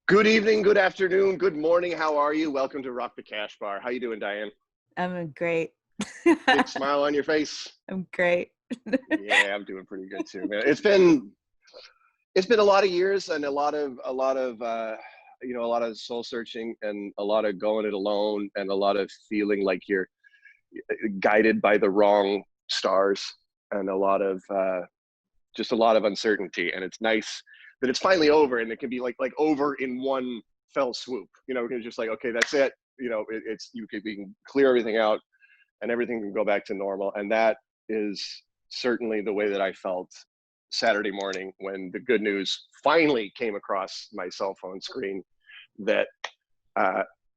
Good evening, good afternoon, good morning. How are you? Welcome to Rock the Cash Bar. How you doing, Diane? I'm great. Big smile on your face. I'm great. Yeah, I'm doing pretty good too, man. It's been a lot of years and a lot of soul searching and a lot of going it alone and a lot of feeling like you're guided by the wrong stars and a lot of uncertainty. And it's nice that it's finally over and it can be like over in one fell swoop. You know, it's just like, okay, that's it. You know, we can clear everything out and everything can go back to normal. And that is certainly the way that I felt Saturday morning when the good news finally came across my cell phone screen that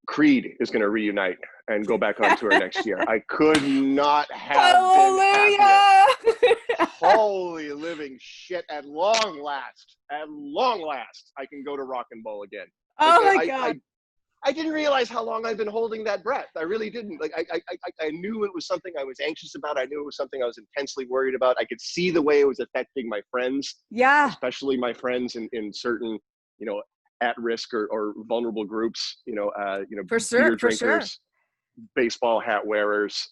Creed is going to reunite and go back on tour next year. I could not have been happier. Holy living shit. At long last, I can go to rock and roll again. Oh my God. I didn't realize how long I've been holding that breath. I really didn't. Like, I knew it was something I was anxious about. I knew it was something I was intensely worried about. I could see the way it was affecting my friends. Yeah. Especially my friends in certain, at risk or vulnerable groups, For sure, beer drinkers, for sure. baseball hat wearers,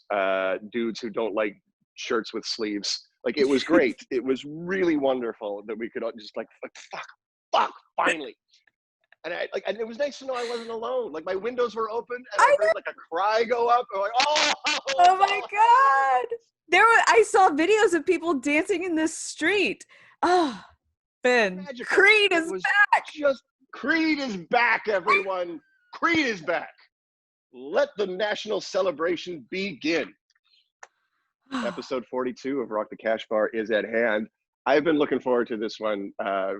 dudes who don't like shirts with sleeves. Like, it was great. It was really wonderful that we could all just fuck, finally. And and it was nice to know I wasn't alone. Like, my windows were open and I heard like a cry go up. I'm like, oh my God. I saw videos of people dancing in the street. Oh, Ben, magical. Creed is back. Creed is back, everyone. Creed is back. Let the national celebration begin. Episode 42 of Rock the Cash Bar is at hand. I've been looking forward to this one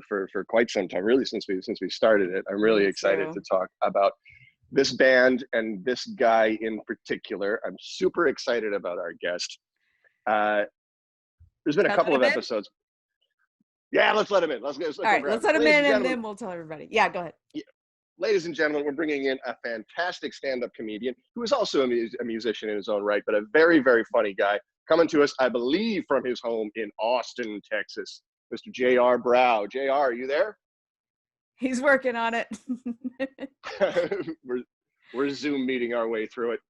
for quite some time, really since we started it. I'm really excited to talk about this band and this guy in particular. I'm super excited about our guest. There's been a couple of episodes. Yeah, let's let him in. Let's let him in and then we'll tell everybody. Yeah, go ahead. Yeah. Ladies and gentlemen, we're bringing in a fantastic stand-up comedian who is also a musician in his own right, but a very, very funny guy. Coming to us, I believe, from his home in Austin, Texas, Mr. J.R. Brow. J.R., are you there? He's working on it. we're Zoom meeting our way through it.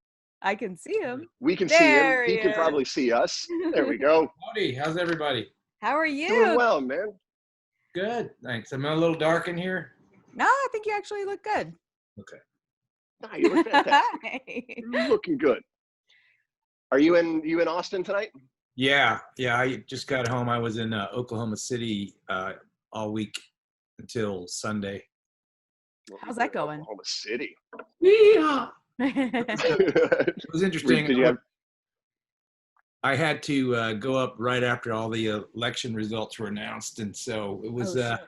I can see him. We can see him. He can probably see us. There we go. Howdy, how's everybody? How are you? Doing well, man. Good, thanks. Am I a little dark in here? No, I think you actually look good. Okay. No, you look fantastic. You're looking good. Are you in Austin tonight? Yeah. I just got home. I was in Oklahoma City all week until Sunday. How's that going? Oklahoma City. Yeah. It was interesting. I had to go up right after all the election results were announced, and so it was a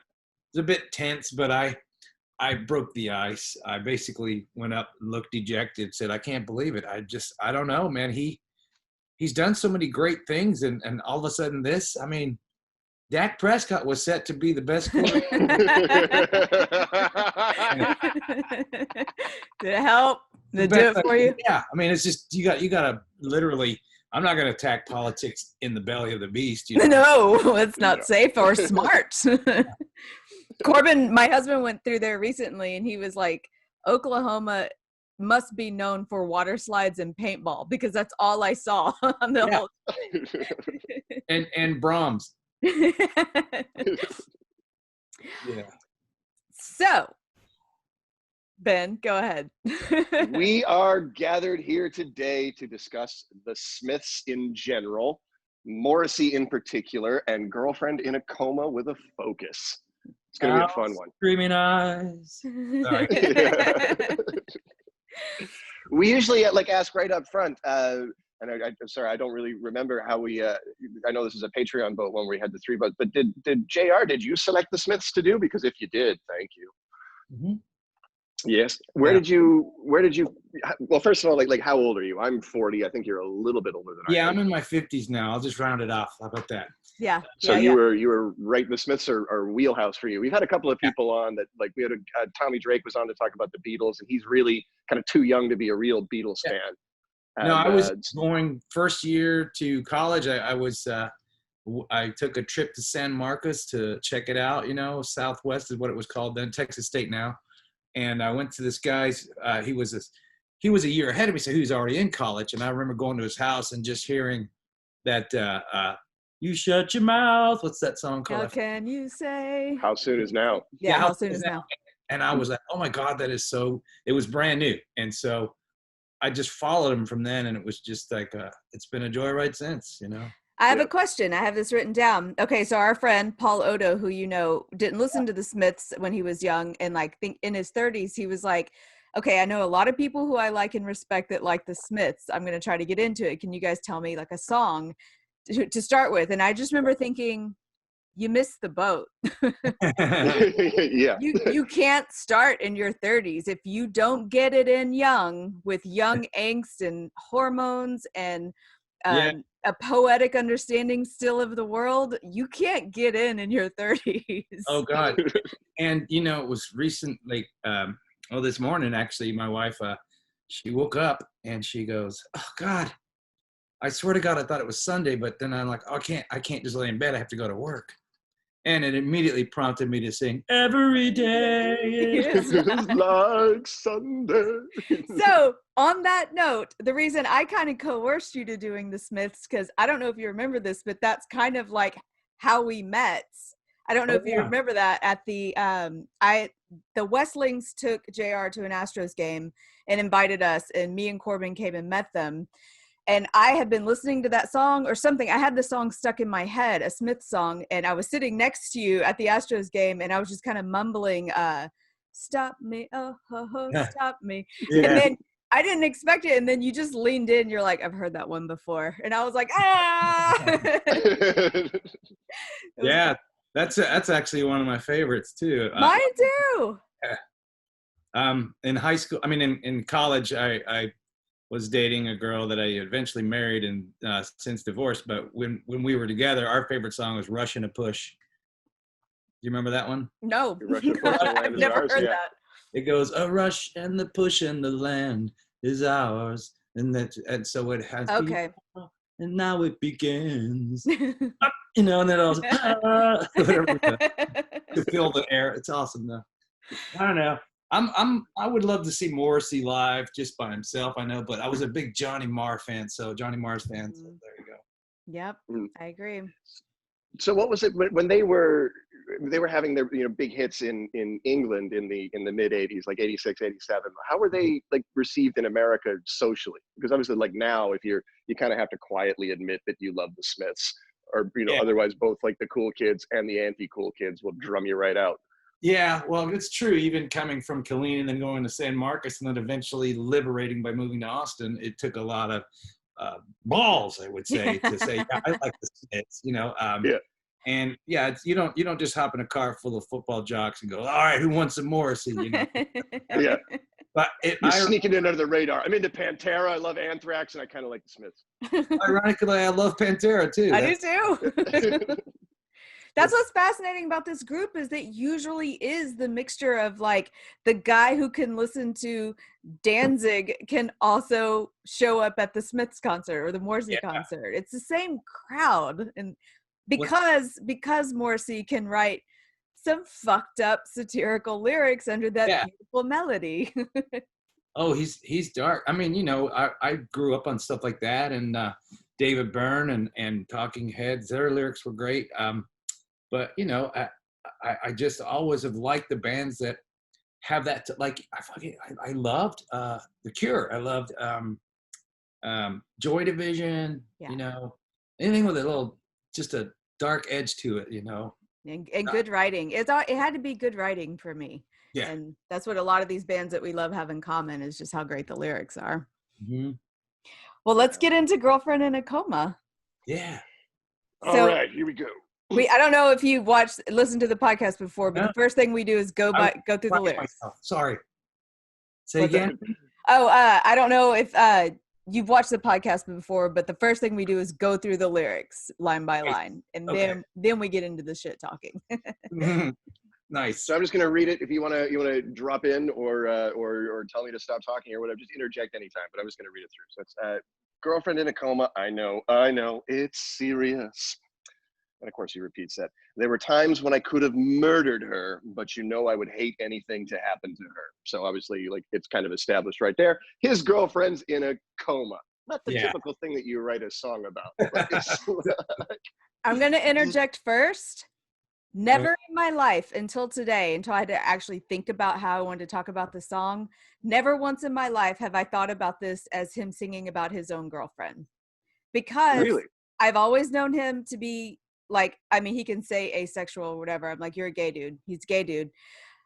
bit tense. But I broke the ice. I basically went up and looked dejected. Said, "I can't believe it. I don't know, man. He's done so many great things, and all of a sudden this. I mean, Dak Prescott was set to be the best quarterback." Did it help? Did it do it for you? Yeah. I mean, it's just you got to literally. I'm not going to attack politics in the belly of the beast. No, it's not safe or smart. Corbin, my husband went through there recently, and he was like, Oklahoma must be known for water slides and paintball because that's all I saw on the whole and Brahms. Yeah. So, Ben, go ahead. We are gathered here today to discuss the Smiths in general, Morrissey in particular, and Girlfriend in a Coma with a Focus. It's going to be a fun one. Screaming eyes. Sorry. We usually ask right up front, and I'm sorry, I don't really remember how we, I know this is a Patreon vote when we had the 3 votes, but did JR, did you select the Smiths to do? Because if you did, thank you. Mm-hmm. Yes. Where did you, well, first of all, like how old are you? I'm 40. I think you're a little bit older than I am. Yeah, I'm in my 50s now. I'll just round it off. How about that? Yeah. So you were right. The Smiths are wheelhouse for you. We've had a couple of people on that, like we had Tommy Drake was on to talk about the Beatles, and he's really kind of too young to be a real Beatles fan. And, no, I was going first year to college. I took a trip to San Marcos to check it out. Southwest is what it was called then, Texas State now. and I went to this guy's. He was a year ahead of me, so he was already in college. And I remember going to his house and just hearing that "You Shut Your Mouth." What's that song called? How can you say? How soon is now? Yeah, how soon is now? And I was like, oh my God, that is so. It was brand new, and so I just followed him from then, and it was just like it's been a joyride since, you know. I have a question. I have this written down. Okay, so our friend Paul Odo, who you know didn't listen to the Smiths when he was young, and like think in his 30s, he was like, okay, I know a lot of people who I like and respect that like the Smiths. I'm going to try to get into it. Can you guys tell me like a song to start with? And I just remember thinking, you missed the boat. Yeah. You can't start in your 30s if you don't get it in young with young angst and hormones and a poetic understanding still of the world. You can't get in your 30s. Oh God. And you know, it was recently this morning actually, my wife she woke up and she goes, oh God, I swear to God, I thought it was Sunday, but then I'm like, oh, I can't just lay in bed, I have to go to work. And it immediately prompted me to sing "Every Day is like Sunday." So on that note, the reason I kind of coerced you to doing the Smiths, because I don't know if you remember this, but that's kind of like how we met. I don't know if you remember that at the Westlings took JR to an Astros game and invited us, and me and Corbin came and met them. And I had been listening to that song or something. I had the song stuck in my head, a Smith song. And I was sitting next to you at the Astros game, and I was just kind of mumbling, stop me, oh, ho, ho, stop me. Yeah. And then I didn't expect it. And then you just leaned in. You're like, I've heard that one before. And I was like, ah. Yeah, that's actually one of my favorites too. Mine too. In high school, I mean, in college, I was dating a girl that I eventually married and since divorced. But when we were together, our favorite song was "Rush and a Push." Do you remember that one? No, I've never heard that. It goes, "A rush and the push and the land is ours," and so it has. Okay. And now it begins. You know, and then I was whatever to fill the air. It's awesome though. I don't know. I would love to see Morrissey live just by himself, I know, but I was a big Johnny Marr fan, so Johnny Marr's fan, so there you go. Yep, I agree. So what was it when they were having their big hits in England in the mid 80s, like 86, 87? How were they like received in America socially? Because obviously like now if you kind of have to quietly admit that you love the Smiths, or otherwise both like the cool kids and the anti-cool kids will drum you right out. Yeah, well, it's true. Even coming from Killeen and then going to San Marcos and then eventually liberating by moving to Austin, it took a lot of balls, I would say, to say, yeah, I like the Smiths, Yeah. And yeah, you don't just hop in a car full of football jocks and go, all right, who wants some Morrissey? Yeah. But you're sneaking in under the radar. I'm into Pantera. I love Anthrax, and I kind of like the Smiths. Ironically, I love Pantera too. I do too. That's what's fascinating about this group is that usually is the mixture of like the guy who can listen to Danzig can also show up at the Smiths concert or the Morrissey concert. It's the same crowd. And because Morrissey can write some fucked up satirical lyrics under that beautiful melody. Oh, he's dark. I mean, I grew up on stuff like that, and David Byrne and Talking Heads, their lyrics were great. But I just always have liked the bands that have that. I loved The Cure. I loved Joy Division. Yeah. Anything with just a dark edge to it. And good writing. It had to be good writing for me. Yeah. And that's what a lot of these bands that we love have in common is just how great the lyrics are. Mm-hmm. Well, let's get into Girlfriend in a Coma. Yeah. So, all right, here we go. I don't know if you've listened to the podcast before, but the first thing we do is go through the lyrics. Sorry. Say again? I don't know if you've watched the podcast before, but the first thing we do is go through the lyrics line by line, and then we get into the shit talking. Nice. So I'm just gonna read it. If you wanna drop in or tell me to stop talking or whatever, just interject anytime. But I'm just gonna read it through. So it's Girlfriend in a Coma. I know, it's serious. And of course he repeats that. There were times when I could have murdered her, but you know I would hate anything to happen to her. So obviously, like, it's kind of established right there. His girlfriend's in a coma. Not the typical thing that you write a song about. Like, I'm going to interject first. Never in my life until today, until I had to actually think about how I wanted to talk about the song, never once in my life have I thought about this as him singing about his own girlfriend. Because I've always known him to be like, I mean, he can say asexual or whatever. I'm like, you're a gay dude. He's a gay dude.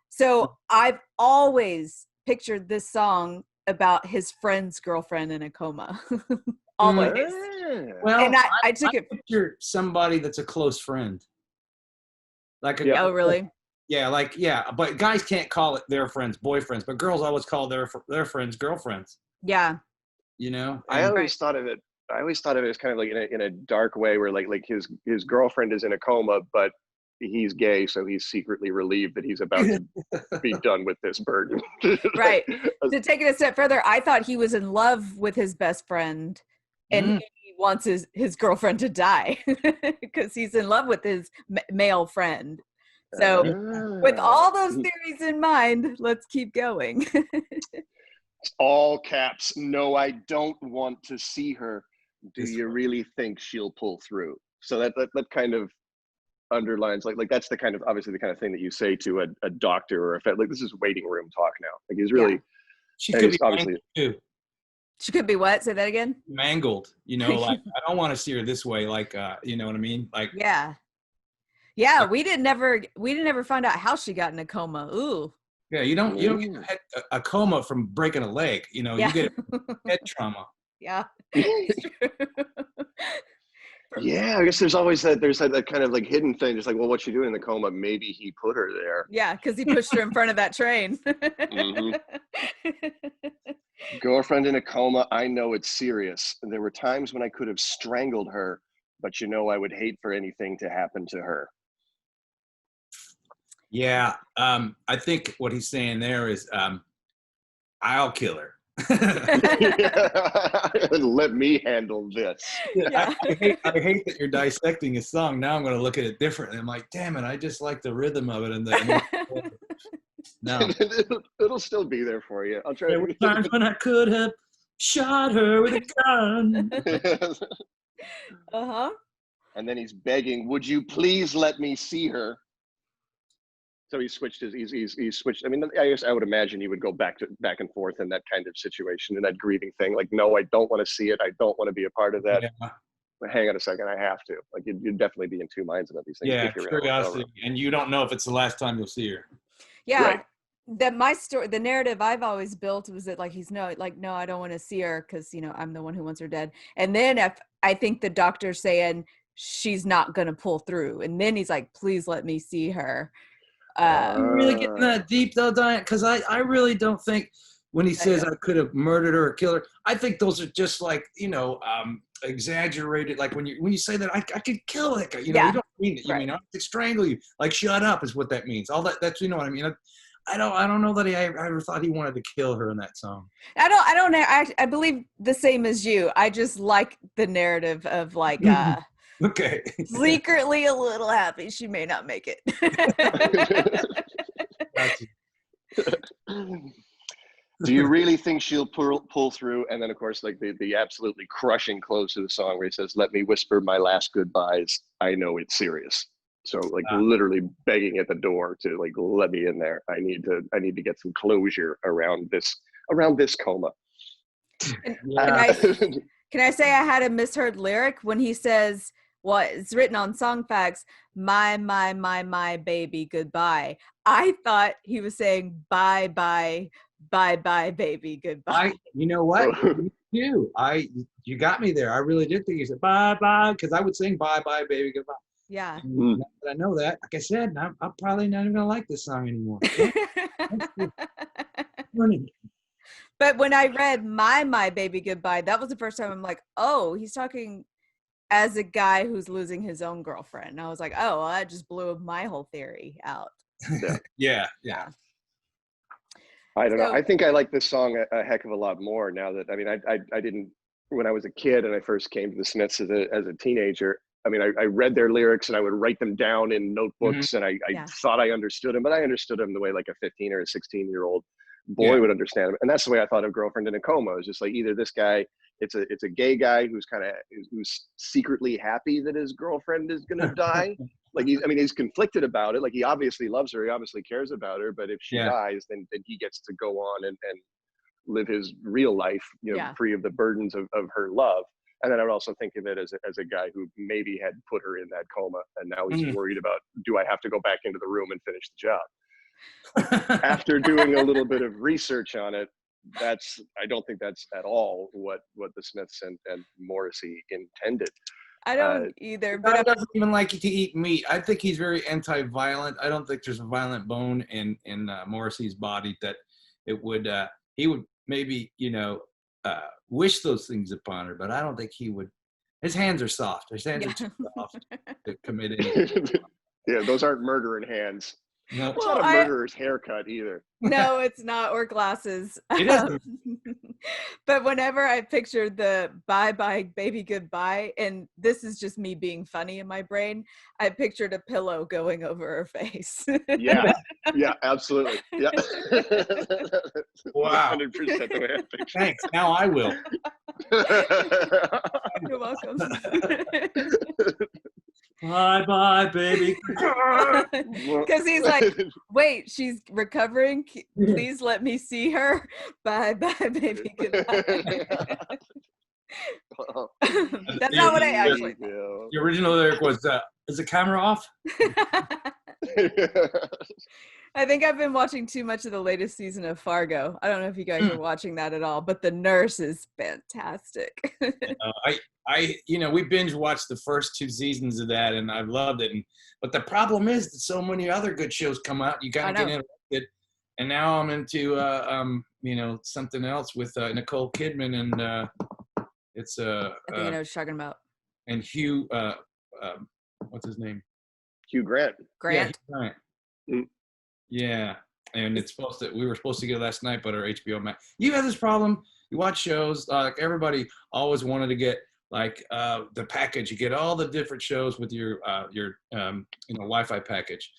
So I've always pictured this song about his friend's girlfriend in a coma. Always. Well, and I took it. Picture somebody that's a close friend. Like oh, really? Yeah, but guys can't call it their friends boyfriends, but girls always call their friends girlfriends. Yeah. You know? I always thought of it as kind of like in a dark way where like his girlfriend is in a coma, but he's gay, so he's secretly relieved that he's about to be done with this burden. Right. To take it a step further, I thought he was in love with his best friend and he wants his girlfriend to die because he's in love with his male friend. So with all those theories in mind, let's keep going. All caps. No, I don't want to see her. Do you really think she'll pull through? So that kind of underlines like that's the kind of obviously the kind of thing that you say to a doctor or like this is waiting room talk now. Like he's really she could be obviously too. She could be what? Say that again. Mangled, you know, like I don't want to see her this way, like you know what I mean? Like yeah, we didn't ever find out how she got in a coma. Ooh. Yeah, you don't get a coma from breaking a leg, you know, you get head trauma. Yeah. Yeah, I guess there's that kind of like hidden thing, just like, well, what's she doing in the coma? Maybe he put her there. Yeah, because he pushed her in front of that train. Girlfriend in a coma, I know it's serious. There were times when I could have strangled her, but you know I would hate for anything to happen to her. Yeah, I think what he's saying there is I'll kill her. Let me handle this. Yeah. I hate that you're dissecting a song. Now I'm going to look at it differently. I'm like, damn it, I just like the rhythm of it. And no, it'll still be there for you. I'll try. There were times when I could have shot her with a gun. And then he's begging, "Would you please let me see her?" So he switched he's switched. I mean, I guess I would imagine he would go back and forth in that kind of situation, in that grieving thing. Like, no, I don't want to see it. I don't want to be a part of that. Yeah. But hang on a second, I have to. Like, you'd definitely be in two minds about these things. Yeah, curiosity, and you don't know if it's the last time you'll see her. Yeah, right. That my story, the narrative I've always built was that like no, I don't want to see her because you know I'm the one who wants her dead. And then if I think the doctor's saying she's not gonna pull through, and then he's like, please let me see her. I'm really getting that deep though, Dianne, because I really don't think when he says I could have murdered her or killed her, I think those are just like, you know, exaggerated. Like when you say that I could kill that guy, you know, you don't mean it. You mean I could strangle you. Like shut up is what that means. All that's you know what I mean. I don't know that I ever thought he wanted to kill her in that song. I believe the same as you. I just like the narrative of like okay. Secretly a little happy she may not make it. Do you really think she'll pull through? And then, of course, like the absolutely crushing close to the song where he says, "Let me whisper my last goodbyes. I know it's serious." So, like, literally begging at the door to like let me in there. I need to get some closure around this coma. Can I say I had a misheard lyric when he says, well, it's written on Song Facts, my baby goodbye. I thought he was saying bye baby goodbye. You know what? You got me there. I really did think he said bye because I would sing bye baby goodbye. Yeah. Now that I know that, like I said, I'm probably not even gonna like this song anymore. But when I read my baby goodbye, that was the first time I'm like, oh, he's talking as a guy who's losing his own girlfriend. And I was like, oh, well, that just blew my whole theory out. Yeah. I don't know. I think I like this song a heck of a lot more now that, I mean, I didn't, when I was a kid and I first came to the Smiths as a teenager, I mean, I read their lyrics and I would write them down in notebooks, and I thought I understood them, but I understood them the way like a 15 or a 16-year-old boy would understand them. And that's the way I thought of Girlfriend in a Coma. It's just like, either this guy, it's a gay guy who's secretly happy that his girlfriend is gonna die. Like he's conflicted about it. Like, he obviously loves her, he obviously cares about her, but if she dies, then he gets to go on and live his real life, free of the burdens of her love. And then I would also think of it as a guy who maybe had put her in that coma, and now he's worried about, do I have to go back into the room and finish the job? After doing a little bit of research on it, I don't think that's at all what the Smiths and Morrissey intended. I don't either. But I doesn't even like to eat meat. I think he's very anti-violent. I don't think there's a violent bone in Morrissey's body that it would. He would maybe wish those things upon her, but I don't think he would. His hands are soft. His hands are too soft to commit anything. Yeah, those aren't murdering hands. No. It's not a murderer's haircut either. No, it's not, or glasses. It isn't. But whenever I pictured the bye bye baby goodbye, and this is just me being funny in my brain, I pictured a pillow going over her face. Yeah, absolutely. Yeah. Wow. 100% the way I pictured. Thanks. Now I will. You're welcome. Bye bye, baby. Because he's like, wait, she's recovering. Please let me see her. Bye bye, baby. Goodbye. That's not what I actually thought. The original lyric was, is the camera off? I think I've been watching too much of the latest season of Fargo. I don't know if you guys are watching that at all, but the nurse is fantastic. We binge watched the first 2 seasons of that, and I've loved it. But the problem is that so many other good shows come out, you kind of get interested. And now I'm into something else with Nicole Kidman, and it's I think I know what you're talking about. And Hugh, what's his name? Hugh Grant. Grant. Yeah, Grant. Yeah, and we were supposed to get last night, but our HBO Max. You have this problem. You watch shows, like everybody always wanted to get like the package. You get all the different shows with your Wi-Fi package,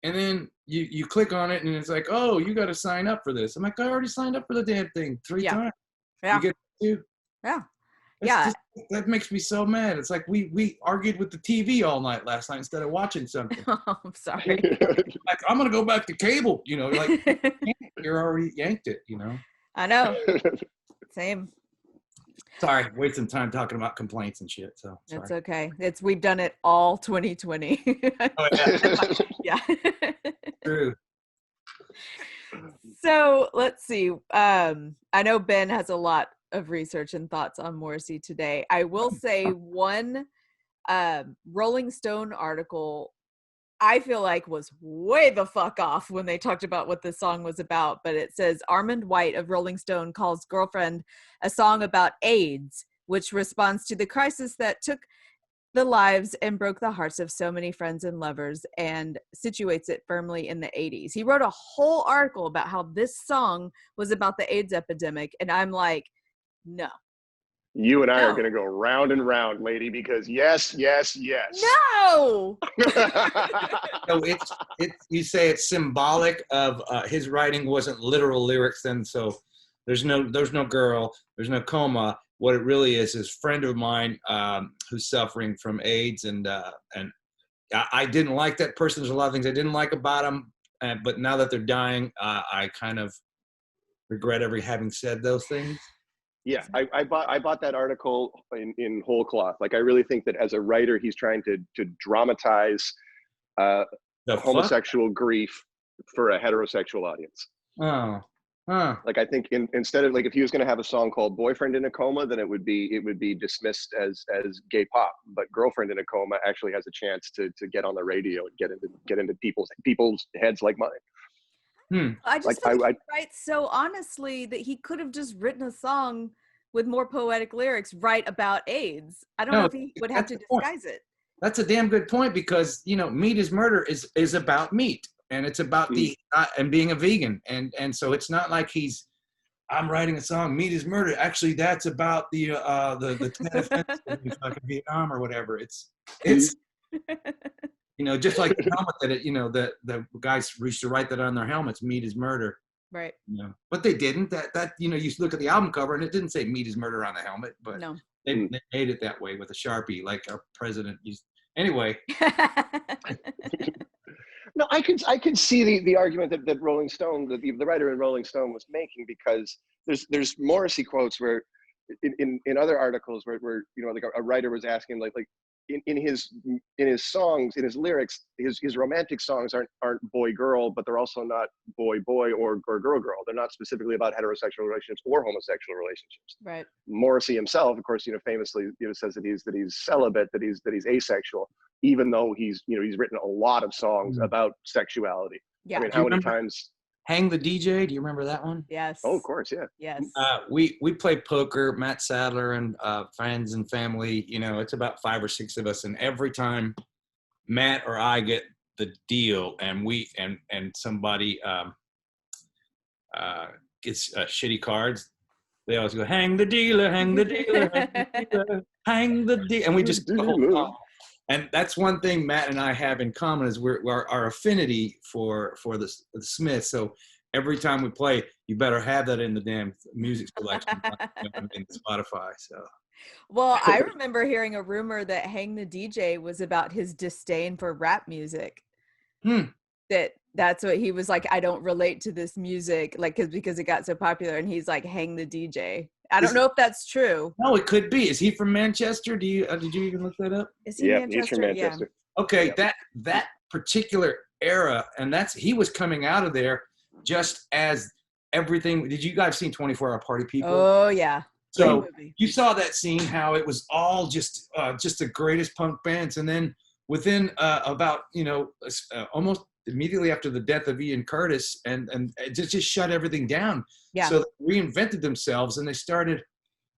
and then you click on it, and it's like, oh, you got to sign up for this. I'm like, I already signed up for the damn thing 3 times. Yeah. You get it too? Yeah. That makes me so mad. It's like we argued with the TV all night last night instead of watching something. Oh, I'm sorry. Like, I'm gonna go back to cable. Like you're already yanked it. I know. Same. Sorry, wasting time talking about complaints and shit. So sorry. It's okay. We've done it all 2020. Oh, yeah. Yeah. True. So let's see. I know Ben has a lot of research and thoughts on Morrissey today. I will say one Rolling Stone article I feel like was way the fuck off when they talked about what this song was about, but it says Armand White of Rolling Stone calls Girlfriend a song about AIDS, which responds to the crisis that took the lives and broke the hearts of so many friends and lovers, and situates it firmly in the 80s. He wrote a whole article about how this song was about the AIDS epidemic, and I'm like, no. You and I are going to go round and round, lady, because yes. No! So you say it's symbolic of his writing wasn't literal lyrics then, so there's no girl, there's no coma. What it really is a friend of mine who's suffering from AIDS, and I didn't like that person. There's a lot of things I didn't like about him, but now that they're dying, I kind of regret having said those things. Yeah, I bought that article in whole cloth. Like, I really think that as a writer, he's trying to dramatize homosexual grief for a heterosexual audience. Oh. Like, I think instead of, like, if he was going to have a song called "Boyfriend in a Coma," then it would be dismissed as gay pop. But "Girlfriend in a Coma" actually has a chance to get on the radio and get into people's heads like mine. I just think he writes so honestly that he could have just written a song with more poetic lyrics right about AIDS. I don't know if he would have to disguise it. That's a damn good point, because Meat is Murder is about meat, and it's about the and being a vegan, and so it's not like he's I'm writing a song, Meat is Murder. Actually, that's about the 10 offenses in fucking Vietnam or whatever. It's just like the helmet that the guys used to write that on their helmets, Meat is Murder. Right. But they didn't. That you look at the album cover and it didn't say Meat is Murder on the helmet, but no. They made it that way with a Sharpie, like our president used. Anyway. No, I could see the argument that Rolling Stone, the writer in Rolling Stone was making, because there's Morrissey quotes where in other articles where like a writer was asking like in his songs, in his lyrics, his romantic songs aren't boy girl, but they're also not boy or girl. They're not specifically about heterosexual relationships or homosexual relationships. Right. Morrissey himself, of course, famously says that he's celibate, that he's asexual, even though he's written a lot of songs about sexuality. Yeah. I mean, how many times? Hang the DJ. Do you remember that one? Yes. Oh, of course, yeah. Yes. We played poker, Matt Sadler and friends and family. It's about 5 or 6 of us, and every time Matt or I get the deal, and somebody gets shitty cards, they always go, "Hang the dealer, hang the dealer, hang the dealer, hang the dealer," and we just go. And that's one thing Matt and I have in common is our affinity for the Smiths. So every time we play, you better have that in the damn music selection in Spotify. So. Well, I remember hearing a rumor that Hang the DJ was about his disdain for rap music. That's what he was like. I don't relate to this music, like because it got so popular, and he's like, "Hang the DJ." I don't know if that's true. No, it could be. Is he from Manchester? Did you even look that up? Is he Manchester? He's from Manchester. Yeah. Okay, that particular era, and he was coming out of there just as everything. Did you guys seen 24-Hour Party People? Oh yeah. So you saw that scene, how it was all just the greatest punk bands, and then within about almost immediately after the death of Ian Curtis, and it just shut everything down. Yeah. So they reinvented themselves, and they started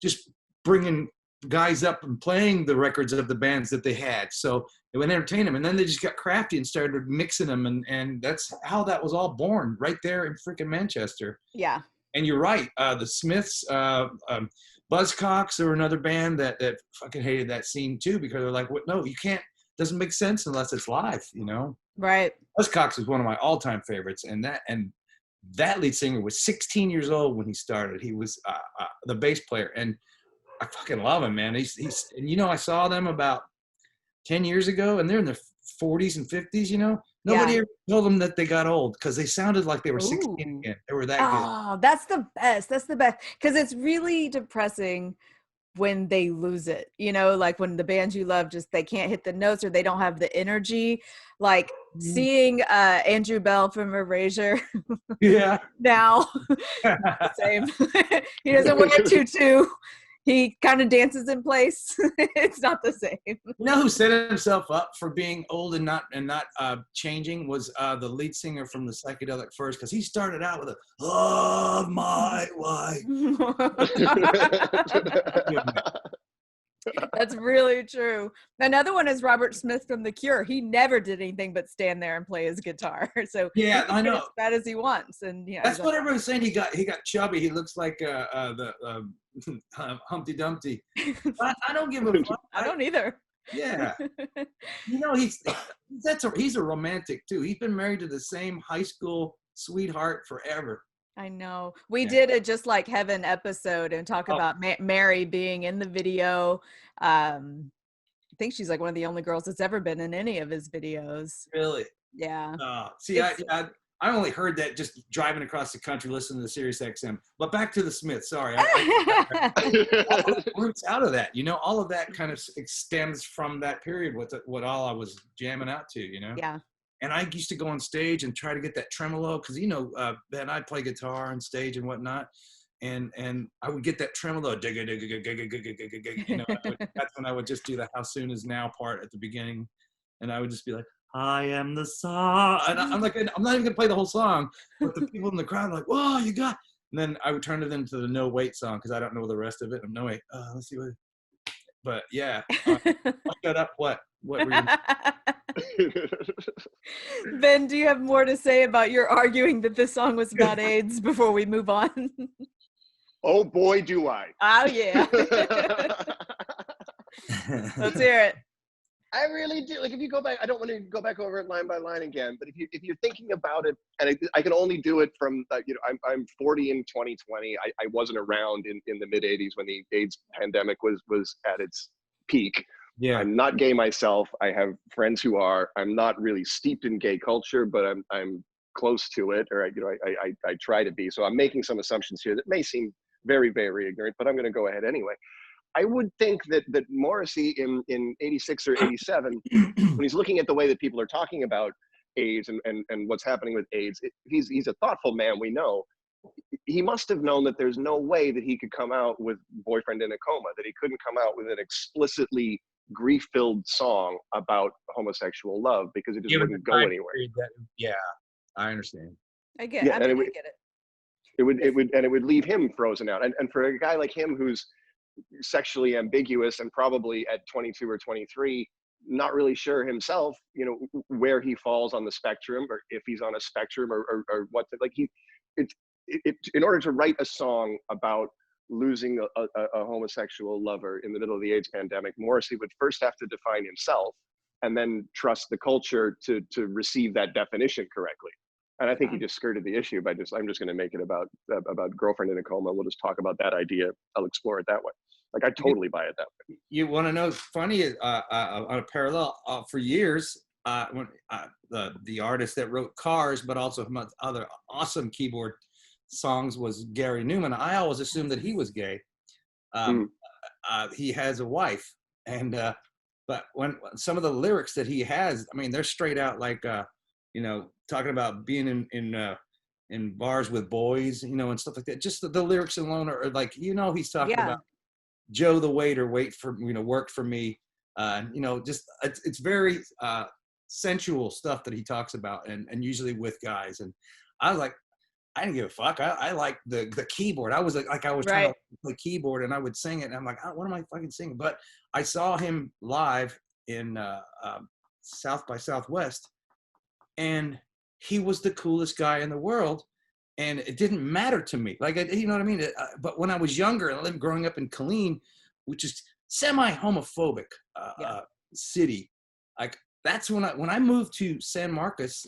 just bringing guys up and playing the records of the bands that they had. So it would entertain them, and then they just got crafty and started mixing them, and that's how that was all born, right there in freaking Manchester. Yeah. And you're right. The Smiths, Buzzcocks are another band that fucking hated that scene too, because they're like, "What? No, you can't. Doesn't make sense unless it's live," Right. Buzzcocks is one of my all-time favorites, and that lead singer was 16 years old when he started. He was the bass player, and I fucking love him, man. He's and I saw them about 10 years ago, and they're in their 40s and 50s. Nobody ever told them that they got old, because they sounded like they were 16 again. They were that good. Oh, that's the best. That's the best, because it's really depressing when they lose it, like when the bands you love they can't hit the notes, or they don't have the energy. Like seeing Andrew Bell from Erasure now, same. He doesn't wear a tutu. He kind of dances in place. It's not the same. You know who set himself up for being old and not changing was the lead singer from the Psychedelic Furs, because he started out with a "Love My Wife." That's really true. Another one is Robert Smith from The Cure. He never did anything but stand there and play his guitar. So yeah, I know, as bad as he wants, and that's what everyone's saying. He got chubby. He looks like the Humpty Dumpty. I don't give a fuck. I don't either. Yeah, he's a romantic too. He's been married to the same high school sweetheart forever. I know. We did a Just Like Heaven episode and talk about Mary being in the video. I think she's like one of the only girls that's ever been in any of his videos. Really? Yeah. See, I only heard that just driving across the country listening to Sirius XM. But back to the Smiths. Sorry. Roots out of that. All of that kind of stems from that period. What all I was jamming out to. Yeah. And I used to go on stage and try to get that tremolo, because Ben, I'd play guitar on stage and whatnot, and I would get that tremolo. That's when I would just do the "How Soon Is Now" part at the beginning, and I would just be like, "I am the song," and I'm like, I'm not even gonna play the whole song, but the people in the crowd are like, "Whoa, you got!" And then I would turn it into the "No Wait" song, because I don't know the rest of it. I'm no wait. Let's see what. But yeah, shut up. What were you? Ben, do you have more to say about your arguing that this song was about AIDS before we move on? Oh boy, do I. Oh yeah. Let's hear it. I really do. Like, if you go back, I don't want to go back over it line by line again, but if you're thinking about it, and I can only do it from, I'm 40 in 2020. I wasn't around in the mid 80s when the AIDS pandemic was at its peak. Yeah. I'm not gay myself. I have friends who are. I'm not really steeped in gay culture, but I'm close to it, or I try to be. So I'm making some assumptions here that may seem very, very ignorant, but I'm going to go ahead anyway. I would think that Morrissey in 86 or 87, when he's looking at the way that people are talking about AIDS and what's happening with AIDS, he's a thoughtful man, we know. He must have known that there's no way that he could come out with Boyfriend in a Coma, that he couldn't come out with an explicitly grief-filled song about homosexual love, because it just wouldn't go anywhere. Yeah, I understand. I get it. I get it. It would leave him frozen out. And for a guy like him who's sexually ambiguous and probably at 22 or 23 not really sure himself, where he falls on the spectrum, or if he's on a spectrum, or what, in order to write a song about losing a homosexual lover in the middle of the AIDS pandemic, Morrissey would first have to define himself and then trust the culture to receive that definition correctly. And I think he just skirted the issue by I'm just going to make it about Girlfriend in a Coma. We'll just talk about that idea. I'll explore it that way. Like, I totally buy it that way. You want to know, funny, on a parallel, for years, when the artist that wrote Cars, but also other awesome keyboard songs, was Gary Newman. I always assumed that he was gay. He has a wife, and but when some of the lyrics that he has, I mean, they're straight out like, talking about being in bars with boys, and stuff like that. Just the lyrics alone are like, he's talking about Joe the waiter worked for me. Just it's very sensual stuff that he talks about, and usually with guys. And I was like, I didn't give a fuck. I like the keyboard. I was like I was trying to play keyboard, and I would sing it, and I'm like, what am I fucking singing? But I saw him live in South by Southwest, and he was the coolest guy in the world, and it didn't matter to me. Like, you know what I mean? But when I was younger and I lived growing up in Killeen, which is semi-homophobic city, like, that's when I moved to San Marcos.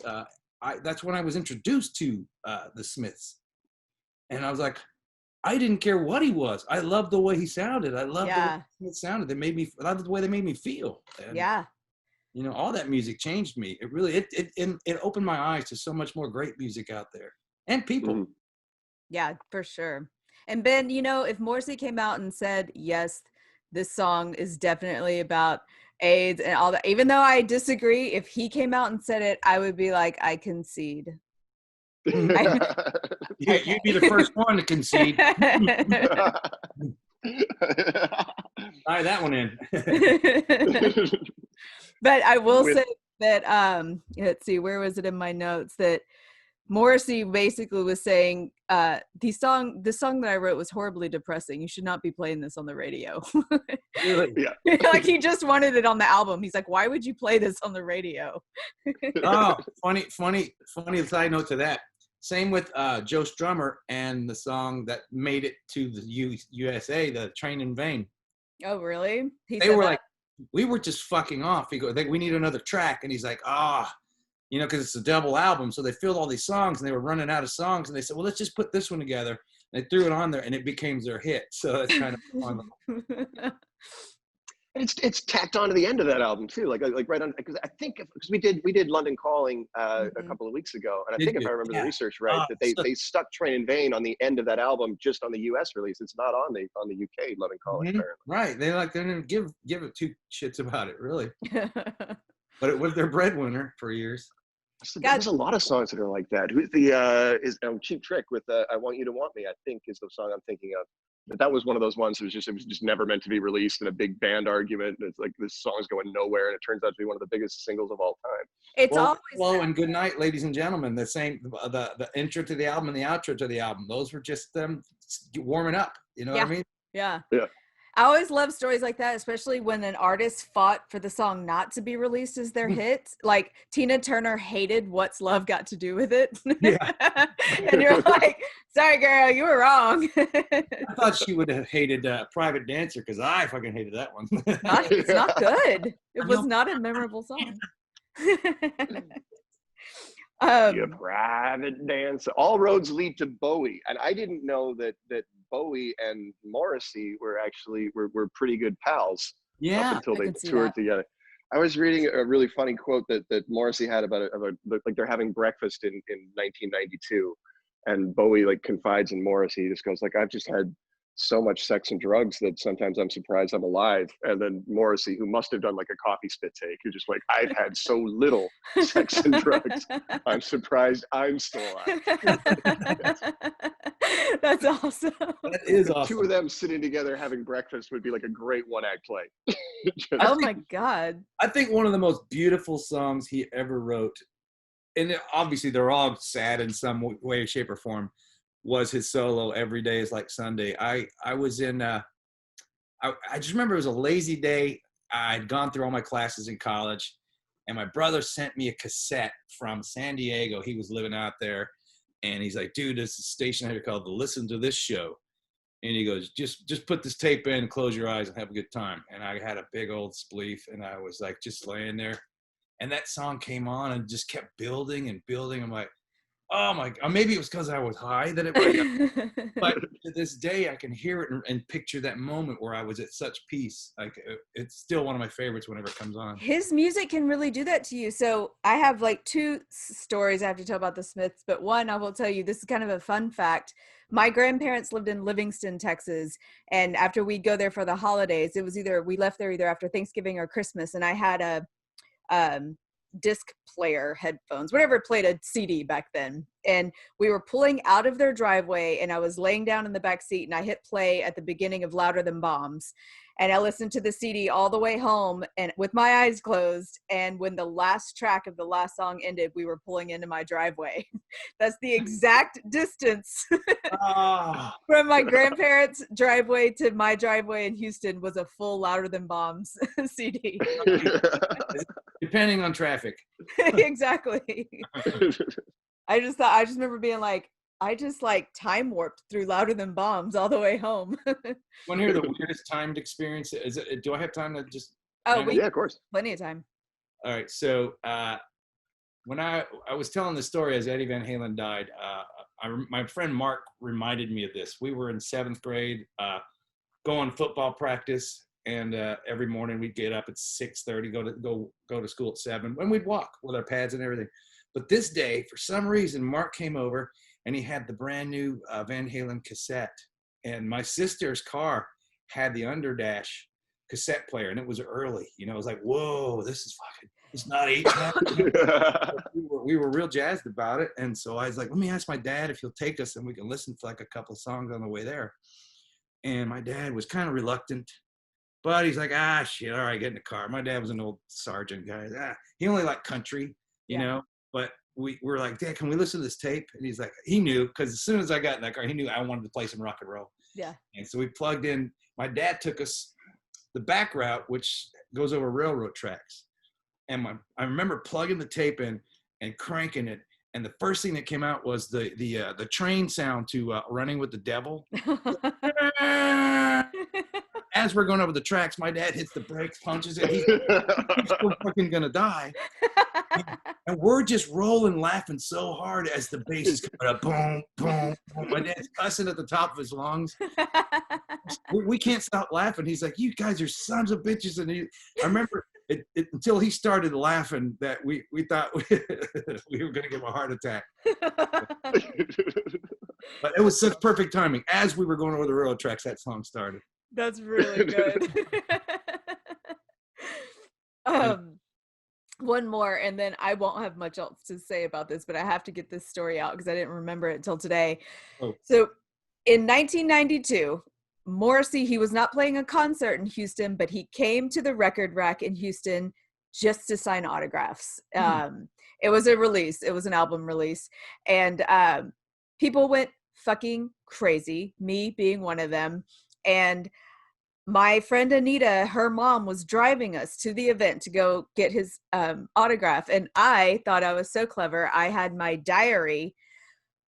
That's when I was introduced to the Smiths, and I was like, I didn't care what he was. I loved the way he sounded. I loved the way it sounded. I loved the way they made me feel. And, all that music changed me. It really, it opened my eyes to so much more great music out there and people. Yeah, for sure. And Ben, if Morrissey came out and said, yes, this song is definitely about AIDS and all that, even though I disagree, if he came out and said it, I would be like, I concede. You'd be the first one to concede. Tie that one in. But I will say that let's see, where was it in my notes, that Morrissey basically was saying, this song that I wrote was horribly depressing. You should not be playing this on the radio. Really? Yeah. Like, he just wanted it on the album. He's like, why would you play this on the radio? Oh, funny side note to that. Same with Joe Strummer and the song that made it to the USA, the Train in Vain. Oh, really? They were like, we were just fucking off. He goes, we need another track. And he's like, because it's a double album. So they filled all these songs and they were running out of songs. And they said, well, let's just put this one together. And they threw it on there and it became their hit. So that's kind of fun. It's tacked on to the end of that album too, like right on, because I think because we did London Calling a couple of weeks ago, and I think if I remember the research right, that they stuck Train in Vain on the end of that album just on the U.S. release. It's not on the UK London Calling. Apparently. Right? They didn't give it two shits about it really, but it was their breadwinner for years. There's a lot of songs that are like that. Who's the Cheap Trick with I Want You to Want Me, I think is the song I'm thinking of. But that was one of those ones that it was just never meant to be released, in a big band argument. And it's like, this song's going nowhere, and it turns out to be one of the biggest singles of all time. It's always hello and good night, ladies and gentlemen. The same, the intro to the album and the outro to the album. Those were just them warming up. You know what I mean? Yeah. Yeah. I always love stories like that, especially when an artist fought for the song not to be released as their hit. Like, Tina Turner hated What's Love Got to Do with It. Yeah. And you're like, Sorry, girl, you were wrong. I thought she would have hated Private Dancer because I fucking hated that one. It's not good. It was not a memorable song. Your private dance. All roads lead to Bowie, and I didn't know that Bowie and Morrissey were actually were pretty good pals. Yeah, up until they toured together. I was reading a really funny quote that Morrissey had about like they're having breakfast in 1992, and Bowie like confides in Morrissey. He just goes like, I've just had so much sex and drugs that sometimes I'm surprised I'm alive. And then Morrissey, who must have done like a coffee spit take, who's just like, I've had so little sex and drugs, I'm surprised I'm still alive. That's awesome. That is awesome. Two of them sitting together having breakfast would be like a great one-act play. Oh my God. I think one of the most beautiful songs he ever wrote, and obviously they're all sad in some way, shape, or form, was his solo "Every Day Is Like Sunday." I was in I just remember it was a lazy day. I'd gone through all my classes in college, and my brother sent me a cassette from San Diego. He was living out there, and he's like, dude, there's a station here called the Listen to This Show. And he goes, just put this tape in, close your eyes, and have a good time. And I had a big old spleef, and I was like just laying there, and that song came on and just kept building and building. I'm like, oh my God, maybe it was because I was high that it was. But to this day, I can hear it and picture that moment where I was at such peace. Like, it's still one of my favorites whenever it comes on. His music can really do that to you. So I have like two stories I have to tell about the Smiths, but one I will tell you, this is kind of a fun fact. My grandparents lived in Livingston, Texas. And after we'd go there for the holidays, it was we left there either after Thanksgiving or Christmas. And I had a disc player headphones, whatever played a CD back then. And we were pulling out of their driveway, and I was laying down in the back seat, and I hit play at the beginning of Louder Than Bombs. And I listened to the CD all the way home and with my eyes closed. And when the last track of the last song ended, we were pulling into my driveway. That's the exact distance from my grandparents' driveway to my driveway in Houston was a full Louder Than Bombs CD. Depending on traffic. Exactly. I just remember being like, I just like time warped through Louder Than Bombs all the way home. Want to hear the weirdest timed experience? Do I have time to just? Oh, yeah, of course. Plenty of time. All right. So when I was telling the story as Eddie Van Halen died, my friend Mark reminded me of this. We were in 7th grade, going football practice, and every morning we'd get up at 6:30, go to school at 7, and we'd walk with our pads and everything. But this day, for some reason, Mark came over, and he had the brand new Van Halen cassette. And my sister's car had the Underdash cassette player, and it was early. You know, it was like, whoa, this is fucking, it's not 8. We were real jazzed about it. And so I was like, let me ask my dad if he'll take us and we can listen to like a couple songs on the way there. And my dad was kind of reluctant, but he's like, shit, all right, get in the car. My dad was an old sergeant guy. He only liked country, you know, but we were like, Dad, can we listen to this tape? And he's like, he knew, because as soon as I got in that car, he knew I wanted to play some rock and roll. Yeah. And so we plugged in. My dad took us the back route, which goes over railroad tracks. And I remember plugging the tape in and cranking it. And the first thing that came out was the train sound to Running with the Devil. As we're going over the tracks, my dad hits the brakes, punches it. He's fucking gonna die. And we're just rolling, laughing so hard as the bass is coming up. Boom, boom, boom. My dad's cussing at the top of his lungs. We can't stop laughing. He's like, you guys are sons of bitches. And I remember until he started laughing that we thought we were going to give him a heart attack. But it was such perfect timing. As we were going over the railroad tracks, that song started. That's really good. One more, and then I won't have much else to say about this, but I have to get this story out because I didn't remember it until today. Oh. So in 1992, Morrissey, he was not playing a concert in Houston, but he came to the record rack in Houston just to sign autographs. It was a release. It was an album release. And people went fucking crazy, me being one of them. And my friend Anita, her mom was driving us to the event to go get his autograph. And I thought I was so clever. I had my diary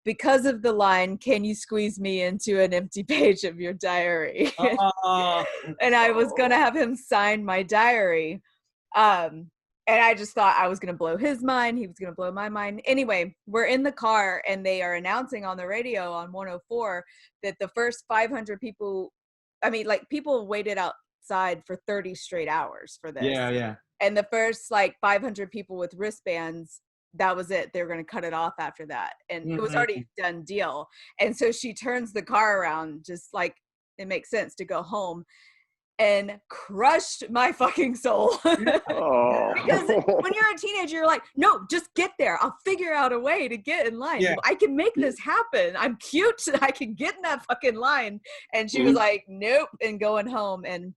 because of the line, "Can you squeeze me into an empty page of your diary?" And I was going to have him sign my diary. And I just thought I was going to blow his mind. He was going to blow my mind. Anyway, we're in the car and they are announcing on the radio on 104 that the first 500 people, people waited outside for 30 straight hours for this. Yeah. And the first like 500 people with wristbands, that was it. They were going to cut it off after that. And it was already a done deal. And so she turns the car around, just like it makes sense to go home, and crushed my fucking soul. Oh. Because when you're a teenager, you're like, no, just get there. I'll figure out a way to get in line. Yeah. I can make this happen. I'm cute. I can get in that fucking line. And she was like, nope, and going home. And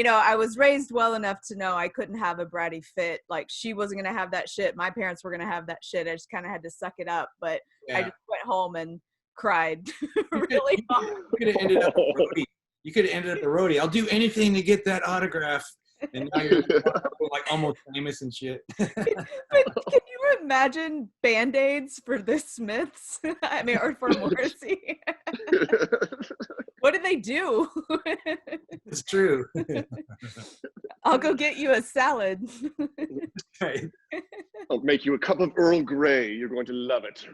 I was raised well enough to know I couldn't have a bratty fit. Like, she wasn't going to have that shit. My parents were going to have that shit. I just kind of had to suck it up. But I just went home and cried really hard. You could have ended up at the roadie. I'll do anything to get that autograph. And now you're like almost famous and shit. But can you imagine Band-Aids for the Smiths? Or for Morrissey? What did they do? It's true. I'll go get you a salad. Right. I'll make you a cup of Earl Grey. You're going to love it.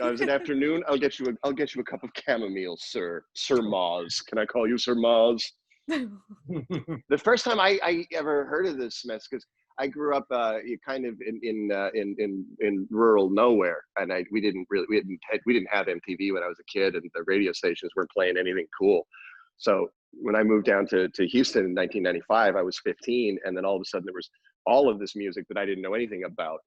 Is it afternoon? I'll get you a cup of chamomile, sir. Sir Moz. Can I call you Sir Moz? The first time I ever heard of the Smiths, because I grew up kind of in rural nowhere, and we didn't have MTV when I was a kid, and the radio stations weren't playing anything cool. So when I moved down to Houston in 1995, I was 15, and then all of a sudden there was all of this music that I didn't know anything about.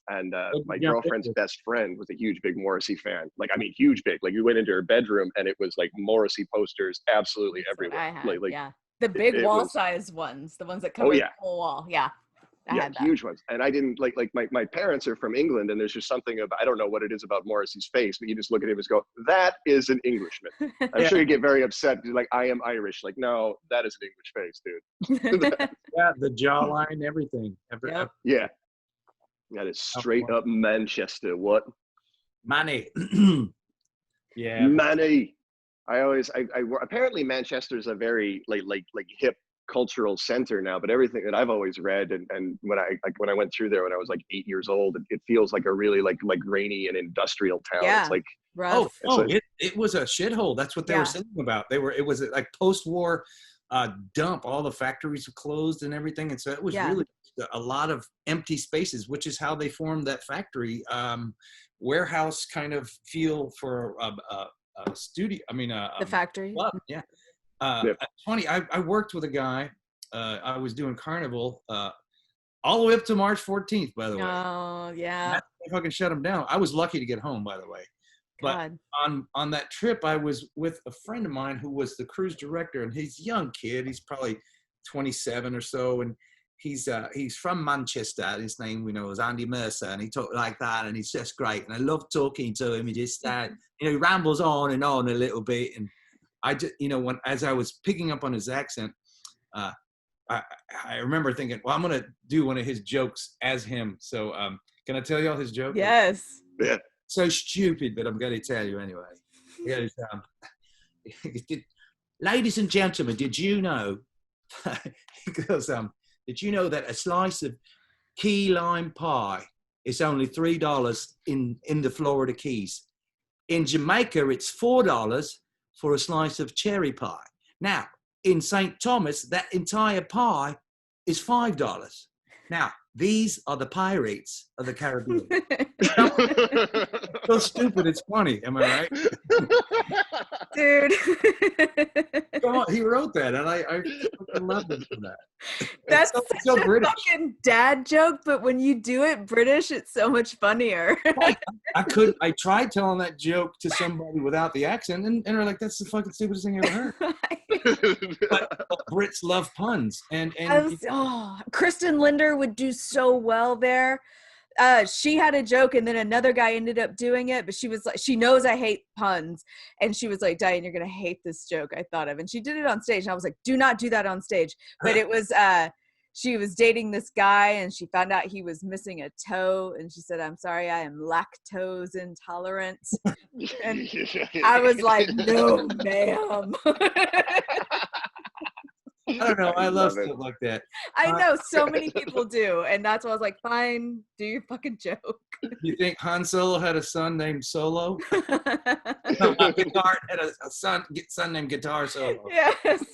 And my girlfriend's best friend was a huge, big Morrissey fan. Huge, big. Like, you went into her bedroom and it was like Morrissey posters absolutely everywhere. I had, the big wall-size ones, the ones that cover the whole wall. Yeah. I had that. Huge ones. And I didn't my parents are from England, and there's just something about, I don't know what it is about Morrissey's face, but you just look at him and go, that is an Englishman. I'm sure you get very upset because like, I am Irish. Like, no, that is an English face, dude. Yeah, the jawline, everything. Yeah. That is straight up Manchester. What? Money. Yeah. Money. Apparently Manchester is a very like hip cultural center now, but everything that I've always read and when I went through there when I was like 8 years old, it feels like a really like rainy and industrial town. Yeah. It's like rough. It was a shithole. That's what they were saying about. It was like post-war dump. All the factories were closed and everything, and so it was really a lot of empty spaces, which is how they formed that factory warehouse kind of feel for a studio. The factory. Club. Yeah. It's funny. I worked with a guy. I was doing Carnival all the way up to March 14th, by the way. Oh, yeah. I fucking shut him down. I was lucky to get home, by the way. But on that trip, I was with a friend of mine who was the cruise director, and he's a young kid. He's probably 27 or so, and he's from Manchester. His name, is Andy Mercer, and he talked like that, and he's just great. And I love talking to him. He just, he rambles on and on a little bit, and I just, as I was picking up on his accent, I remember thinking, well, I'm gonna do one of his jokes as him. So, can I tell y'all his joke? Yes. Yeah. So stupid, but I'm going to tell you anyway. He goes, ladies and gentlemen, did you know? He goes, did you know that a slice of key lime pie is only $3 in the Florida Keys? In Jamaica, it's $4 for a slice of cherry pie. Now, in St. Thomas, that entire pie is $5. Now, these are the pirates of the Caribbean. So stupid, it's funny. Am I right? Dude. Come on, he wrote that, and I fucking love him for that. That's so such a British. fucking dad joke, but when you do it British, it's so much funnier. I tried telling that joke to somebody without the accent, and they're like, that's the fucking stupidest thing I ever heard. But Brits love puns. And Kristen Linder would do so well there. She had a joke, and then another guy ended up doing it, but she was like, she knows I hate puns, and she was like, Dianne, you're gonna hate this joke I thought of, and she did it on stage, and I was like, do not do that on stage. But it was she was dating this guy and she found out he was missing a toe, and she said, "I'm sorry, I am lactose intolerant." And I was like, "No, ma'am." I don't know. I love stuff like that. I know so many people do, and that's why I was like, "Fine, do your fucking joke." You think Han Solo had a son named Solo? No, Guitar had a son named Guitar Solo. Yes.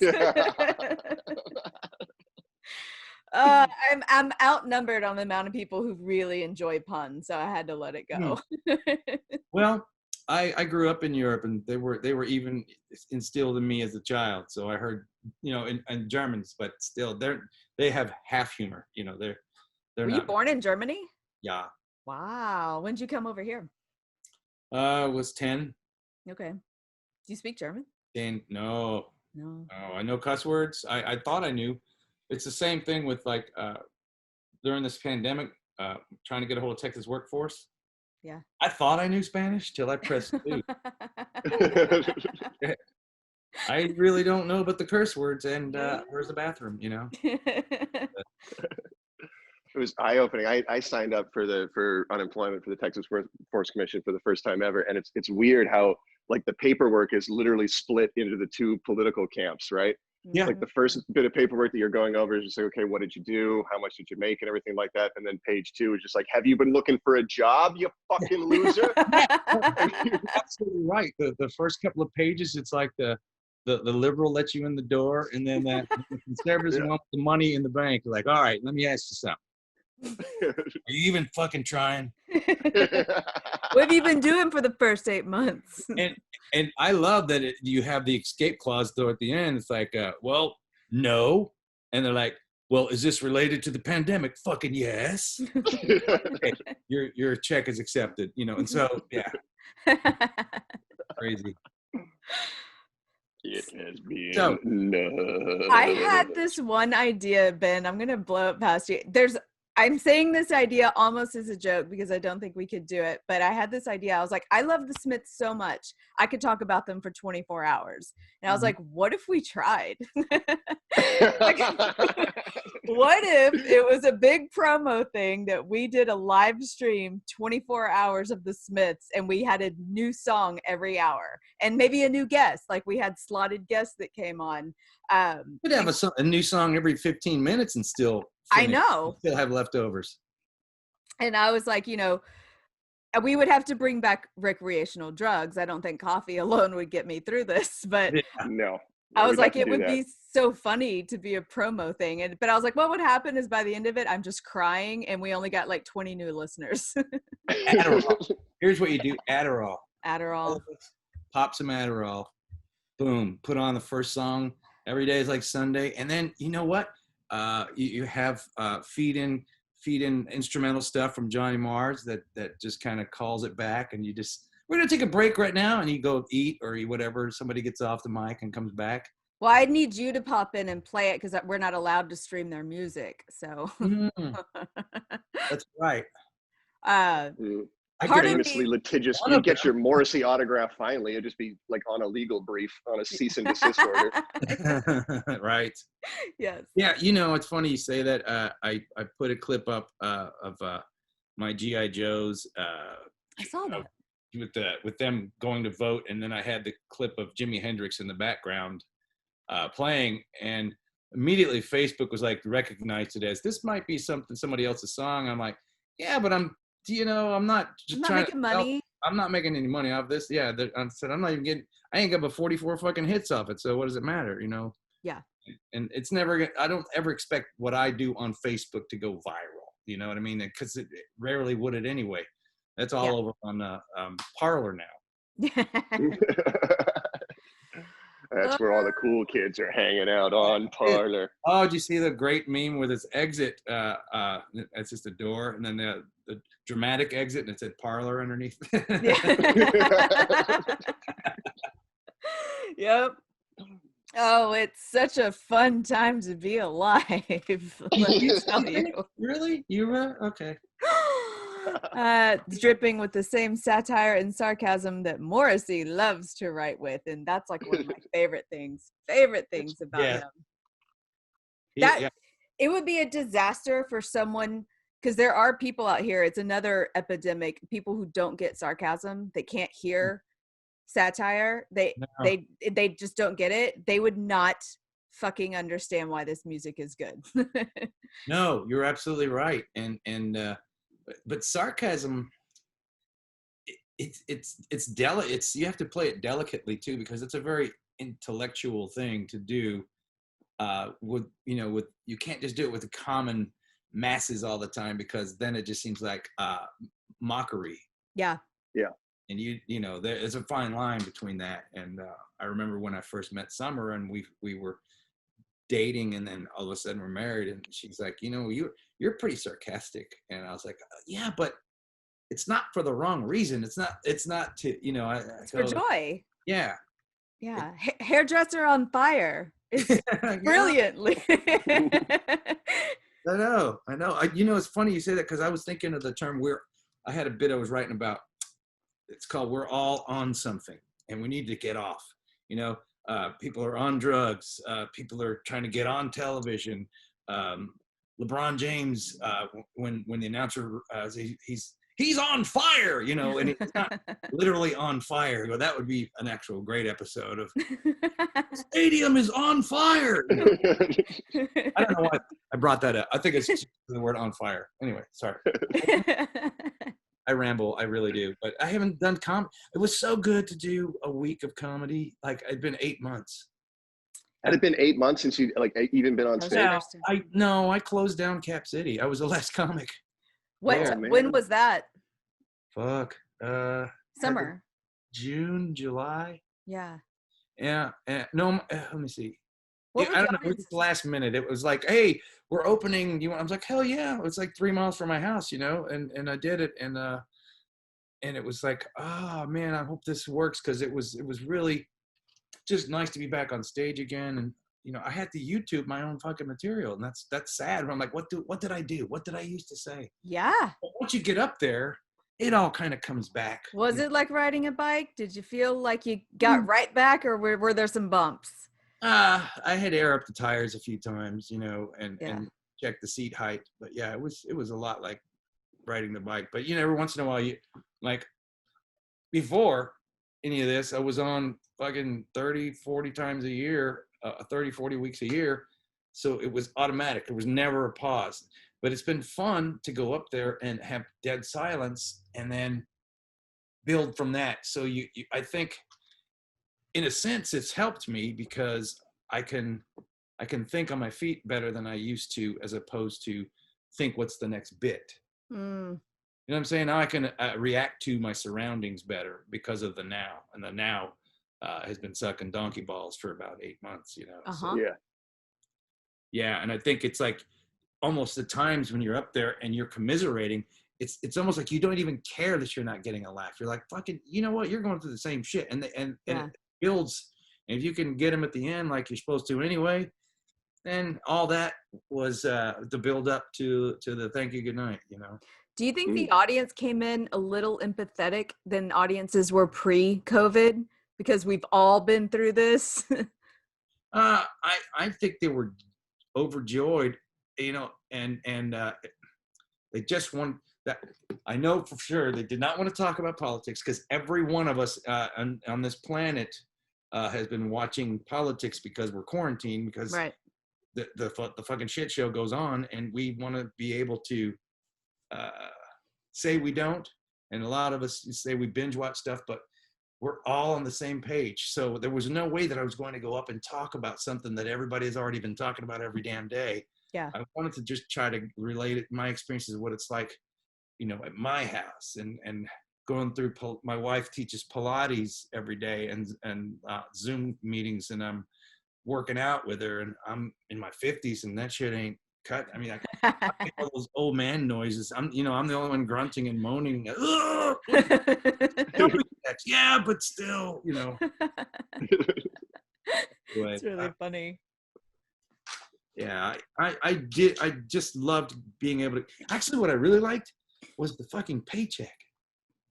I'm outnumbered on the amount of people who really enjoy puns, so I had to let it go. Well, I grew up in Europe, and they were even instilled in me as a child. So I heard, in Germans, but still they have half humor. They're Were not. You born in Germany? Yeah. Wow. When did you come over here? Was 10. Okay. Do you speak German? No. No. Oh, I know cuss words. I thought I knew. It's the same thing with during this pandemic, trying to get a hold of Texas workforce. Yeah. I thought I knew Spanish till I pressed 2. I really don't know but the curse words and where's the bathroom, It was eye-opening. I signed up for unemployment for the Texas Workforce Commission for the first time ever, and it's weird how like the paperwork is literally split into the 2 political camps, right? Yeah. Like the first bit of paperwork that you're going over is just like, okay, what did you do? How much did you make? And everything like that. And then page 2 is just like, have you been looking for a job, you fucking loser? You're absolutely right. The first couple of pages, it's like the liberal lets you in the door, and then the conservatives want the money in the bank. You're like, all right, let me ask you something. Are you even fucking trying? What have you been doing for the first 8 months? And I love that you have the escape clause though at the end. It's like, well, no. And they're like, well, is this related to the pandemic? Fucking yes. Okay, your check is accepted, and so, yeah. Crazy. It has been So, I had this one idea, Ben. I'm going to blow it past you. I'm saying this idea almost as a joke because I don't think we could do it, but I had this idea. I was like, I love the Smiths so much. I could talk about them for 24 hours. And I was like, what if we tried? Like, what if it was a big promo thing that we did a live stream 24 hours of the Smiths and we had a new song every hour and maybe a new guest, like we had slotted guests that came on. We'd have a new song every 15 minutes and still finish. I know. Still have leftovers. And I was like, we would have to bring back recreational drugs. I don't think coffee alone would get me through this, but no. I was like, it would be so funny to be a promo thing. But I was like, what would happen is by the end of it, I'm just crying and we only got like 20 new listeners. Adderall. Here's what you do. Adderall. Pop some Adderall. Boom. Put on the first song. Every day is like Sunday. And then, you know what? You have feed in instrumental stuff from Johnny Mars that just kind of calls it back, and we're gonna take a break right now, and you go eat or eat whatever. Somebody gets off the mic and comes back. Well, I need you to pop in and play it because we're not allowed to stream their music. So that's right. Famously litigious. You get your Morrissey autograph finally. It'd just be like on a legal brief, on a cease and desist order. Right. Yes. Yeah, it's funny you say that. I put a clip up of my G.I. Joes. I saw that. With them going to vote, and then I had the clip of Jimi Hendrix in the background playing, and immediately Facebook was like, recognized it as, this might be somebody else's song. I'm like, yeah, but I'm not making money. I'm not making any money off this. Yeah, I said, I ain't got but 44 fucking hits off it. So what does it matter, Yeah. And it's I don't ever expect what I do on Facebook to go viral. You know what I mean? Because it rarely would it anyway. That's all over on Parler now. That's where all the cool kids are hanging out, on Parler. Oh, did you see the great meme with its exit? It's just a door, and then the dramatic exit, and it said Parler underneath. Yep. Oh, it's such a fun time to be alive. Let me tell you. Really? You were? Okay. Dripping with the same satire and sarcasm that Morrissey loves to write with, and that's like one of my favorite things about him. it would be a disaster for someone, because there are people out here, it's another epidemic, people who don't get sarcasm, they can't hear satire, they just don't get it. They would not fucking understand why this music is good. No, you're absolutely right. But sarcasm, it's delicate. You have to play it delicately too, because it's a very intellectual thing to do. You can't just do it with the common masses all the time, because then it just seems like mockery. Yeah. And there's a fine line between that. And I remember when I first met Summer, and we were dating, and then all of a sudden we're married, and she's like, you're pretty sarcastic. And I was like, yeah, but it's not for the wrong reason. It's not to, it's for joy. Yeah. Yeah. Hairdresser on fire. It's brilliantly. I know. It's funny you say that, because I was thinking of the term I had a bit I was writing about. It's called "We're All on Something," and we need to get off. People are on drugs. People are trying to get on television. LeBron James, when the announcer, he's on fire, and he's not literally on fire. Well, that would be an actual great episode of Stadium is on fire. I don't know why I brought that up. I think it's just the word on fire. Anyway, sorry. I ramble, I really do. But I haven't done comedy. It was so good to do a week of comedy. Like, it'd been 8 months. Had it been 8 months since you even been on stage? I closed down Cap City. I was the last comic. When was that? Fuck. Summer. June, July. Yeah. Yeah. No, let me see. I don't know. It was the last minute. It was like, hey, we're opening. I was like, hell yeah. It's like 3 miles from my house, and I did it. And it was like, oh man, I hope this works. Cause it was really just nice to be back on stage again. And, I had to YouTube my own fucking material, and that's sad. I'm like, what did I do? What did I used to say? Yeah. But once you get up there, it all kind of comes back. Was it like riding a bike? Did you feel like you got right back, or were there some bumps? I had to air up the tires a few times, and check the seat height. But yeah, it was a lot like riding the bike. But every once in a while, before any of this, I was on fucking 30, 40 times a year, 30, 40 weeks a year. So it was automatic. There was never a pause. But it's been fun to go up there and have dead silence and then build from that. So I think, in a sense, it's helped me, because I can think on my feet better than I used to, as opposed to think what's the next bit. You know what I'm saying? Now I can react to my surroundings better because of the now, and the now has been sucking donkey balls for about 8 months. Uh-huh. So, yeah, and I think it's like almost the times when you're up there and you're commiserating. It's almost like you don't even care that you're not getting a laugh. You're like, fucking, you know what? You're going through the same shit, and it builds. And if you can get them at the end like you're supposed to anyway, then all that was the build up to the thank you, good night. Do you think the audience came in a little empathetic than audiences were pre-COVID, because we've all been through this? I think they were overjoyed, and they just want that. I know for sure they did not want to talk about politics, because every one of us on this planet has been watching politics because we're quarantined, because right. the fucking shit show goes on, and we want to be able to say we don't, and a lot of us say we binge watch stuff, but we're all on the same page. So there was no way that I was going to go up and talk about something that everybody has already been talking about every damn day. Yeah. I wanted to just try to relate my experiences of what it's like, at my house, and going through. My wife teaches Pilates every day, and Zoom meetings, and I'm working out with her, and I'm in my 50s, and that shit ain't cut. I mean, I make all those old man noises. I'm the only one grunting and moaning. Yeah, but still, It's really funny. Yeah, I just loved being able to. Actually, what I really liked was the fucking paycheck.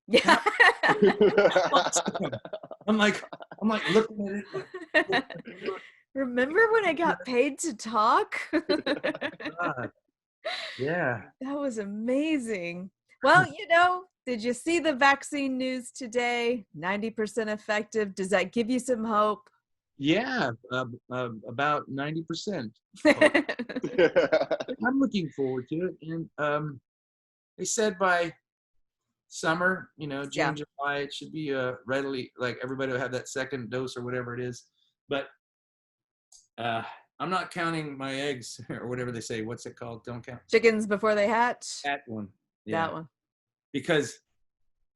Yeah. I'm like looking at it. Remember when I got paid to talk? God. Yeah. That was amazing. Well, did you see the vaccine news today? 90% effective. Does that give you some hope? Yeah, about 90%. I'm looking forward to it. And they said by summer, June, July, it should be readily, like everybody will have that second dose or whatever it is. But I'm not counting my eggs or whatever they say. What's it called? Don't count. Chickens before they hatch? That one. Yeah. That one. Because,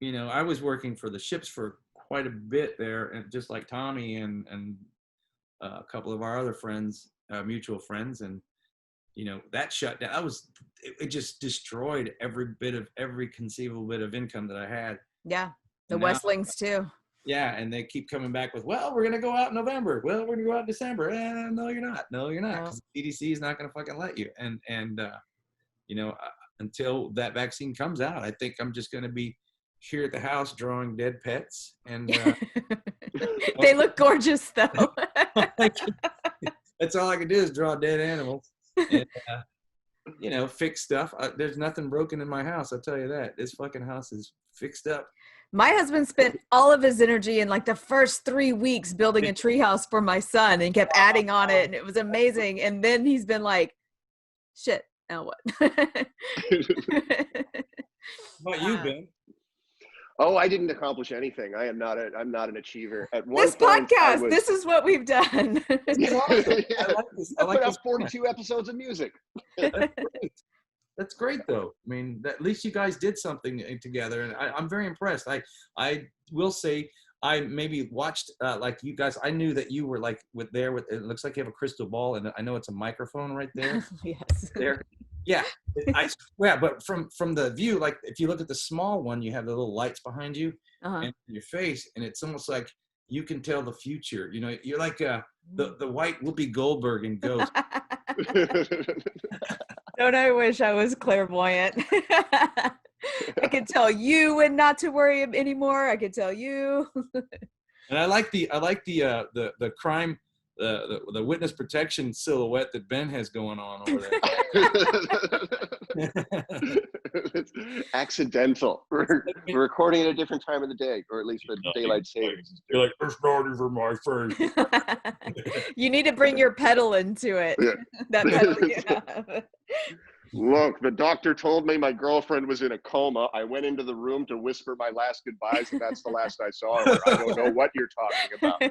I was working for the ships for quite a bit there, and just like Tommy and a couple of our other friends, mutual friends, and that shut down. It just destroyed every conceivable bit of income that I had. Yeah, the Westlings too. Yeah, and they keep coming back with, well, we're gonna go out in November. Well, we're gonna go out in December. No, you're not. No, you're not, because the CDC is not gonna fucking let you. And until that vaccine comes out, I think I'm just gonna be here at the house drawing dead pets. And they look gorgeous though. That's all I can do is draw dead animals and fix stuff. There's nothing broken in my house, I'll tell you that. This fucking house is fixed up. My husband spent all of his energy in like the first 3 weeks building a treehouse for my son and kept adding on it, and it was amazing. And then he's been like, shit, now what? How about you, Ben? Oh, I didn't accomplish anything. I'm not an achiever. At one this point, podcast, this is what we've done. I like this. I put out 42 episodes of music. That's great, though. I mean, at least you guys did something together, and I'm very impressed. I will say, I maybe watched like you guys. I knew that you were like with. It looks like you have a crystal ball, and I know it's a microphone right there. Yes. There. Yeah. But from the view, like if you look at the small one, you have the little lights behind you and your face, and it's almost like you can tell the future. You're like the white Whoopi Goldberg in Ghost. Don't I wish I was clairvoyant? I could tell you when not to worry anymore. I could tell you. And I like the crime, the witness protection silhouette that Ben has going on over there. It's accidental. We're recording at a different time of the day, or at least the daylight savings. You're like, there's not even my face. You need to bring your pedal into it. Yeah. That pedal you have. Look, the doctor told me my girlfriend was in a coma. I went into the room to whisper my last goodbyes, and that's the last I saw of her. I don't know what you're talking about.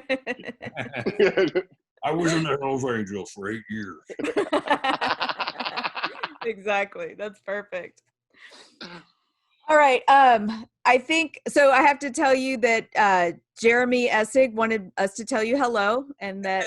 I was in the Hells Angels for 8 years. Exactly. That's perfect. All right. I think so. I have to tell you that Jeremy Essig wanted us to tell you hello, and that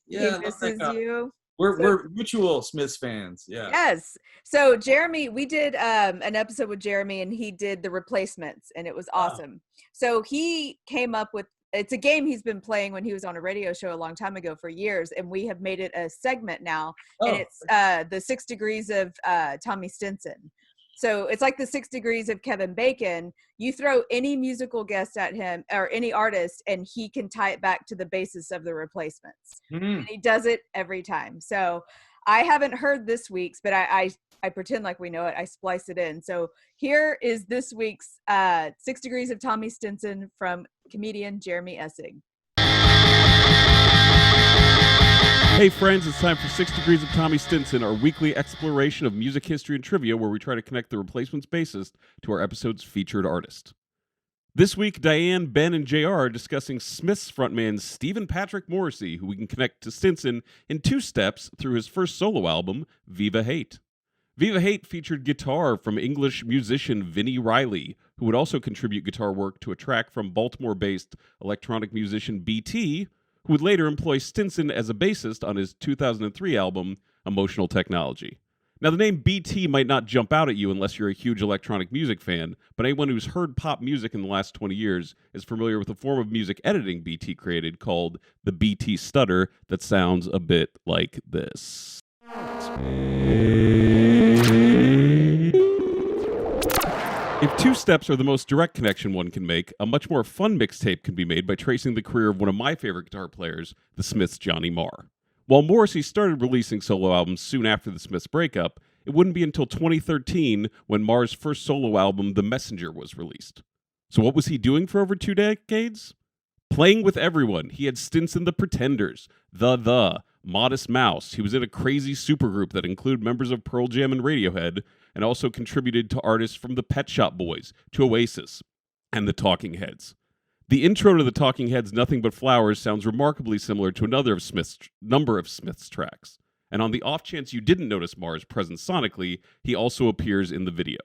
he misses you. We're mutual Smiths fans. Yeah. Yes. So Jeremy, we did an episode with Jeremy, and he did the replacements, and it was awesome. So he came up with, it's a game he's been playing when he was on a radio show a long time ago for years, and we have made it a segment now, and it's the 6 degrees of Tommy Stinson. So it's like the 6 degrees of Kevin Bacon. You throw any musical guest at him or any artist, and he can tie it back to the basis of the replacements. And he does it every time. So I haven't heard this week's, but I pretend like we know it. I splice it in. So here is this week's 6 degrees of Tommy Stinson from comedian Jeremy Essig. Hey friends, it's time for 6 Degrees of Tommy Stinson, our weekly exploration of music history and trivia where we try to connect the Replacement's bassist to our episode's featured artist. This week, Dianne, Ben, and JR are discussing Smith's frontman Stephen Patrick Morrissey, who we can connect to Stinson in 2 steps through his first solo album, Viva Hate. Viva Hate featured guitar from English musician Vinnie Riley, who would also contribute guitar work to a track from Baltimore-based electronic musician BT, who would later employ Stinson as a bassist on his 2003 album, Emotional Technology. Now, the name BT might not jump out at you unless you're a huge electronic music fan, but anyone who's heard pop music in the last 20 years is familiar with a form of music editing BT created called the BT stutter that sounds a bit like this. If two steps are the most direct connection one can make, a much more fun mixtape can be made by tracing the career of one of my favorite guitar players, the Smiths' Johnny Marr. While Morrissey started releasing solo albums soon after the Smiths' breakup, it wouldn't be until 2013 when Marr's first solo album, The Messenger, was released. So what was he doing for over 2 decades? Playing with everyone. He had stints in The Pretenders, The, Modest Mouse. He was in a crazy supergroup that included members of Pearl Jam and Radiohead, and also contributed to artists from the Pet Shop Boys, to Oates, and the Talking Heads. The intro to the Talking Heads' Nothing But Flowers sounds remarkably similar to number of Smiths tracks. And on the off chance you didn't notice Marr's presence sonically, he also appears in the video.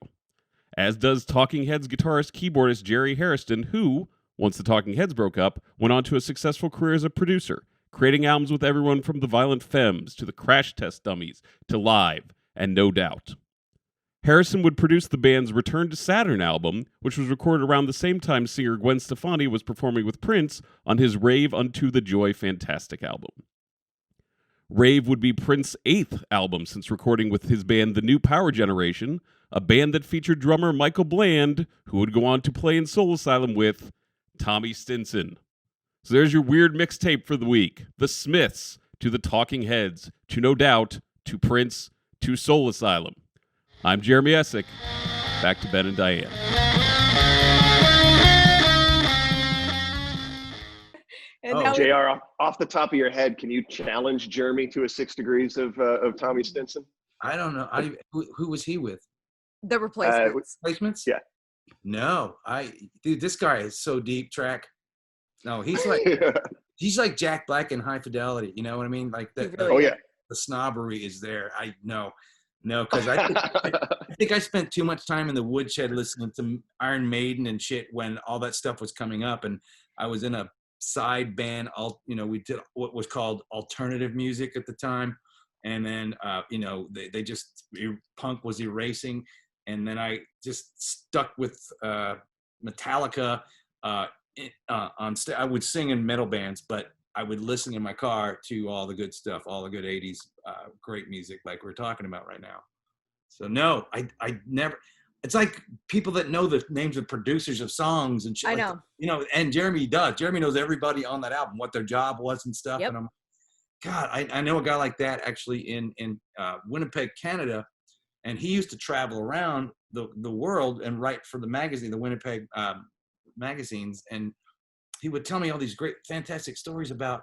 As does Talking Heads guitarist keyboardist Jerry Hairston, who, once the Talking Heads broke up, went on to a successful career as a producer, creating albums with everyone from the Violent Femmes to the Crash Test Dummies to Live and No Doubt. Harrison would produce the band's Return to Saturn album, which was recorded around the same time singer Gwen Stefani was performing with Prince on his Rave Unto the Joy Fantastic album. Rave would be Prince's 8th album since recording with his band The New Power Generation, a band that featured drummer Michael Bland, who would go on to play in Soul Asylum with Tommy Stinson. So there's your weird mixtape for the week. The Smiths, to the Talking Heads, to No Doubt, to Prince, to Soul Asylum. I'm Jeremy Essig. Back to Ben and Dianne. JR, off the top of your head, can you challenge Jeremy to a 6 degrees of Tommy Stinson? I don't know. Who was he with? The Replacements. Replacements? Yeah. No, dude, this guy is so deep track. No, he's like he's like Jack Black in High Fidelity. You know what I mean? Like that. Really the snobbery is there. No, because I think I spent too much time in the woodshed listening to Iron Maiden and shit when all that stuff was coming up, and I was in a side band. We did what was called alternative music at the time, and then they just punk was erasing, and then I just stuck with Metallica. I would sing in metal bands, but I would listen in my car to all the good stuff, all the good 80s great music like we're talking about right now. So no, I never. It's like people that know the names of producers of songs and shit. I know. And Jeremy does. Jeremy knows everybody on that album, what their job was and stuff. Yep. And I'm, God, I know a guy like that actually in Winnipeg, Canada, and he used to travel around the world and write for the magazine, the Winnipeg magazines, and he would tell me all these great, fantastic stories about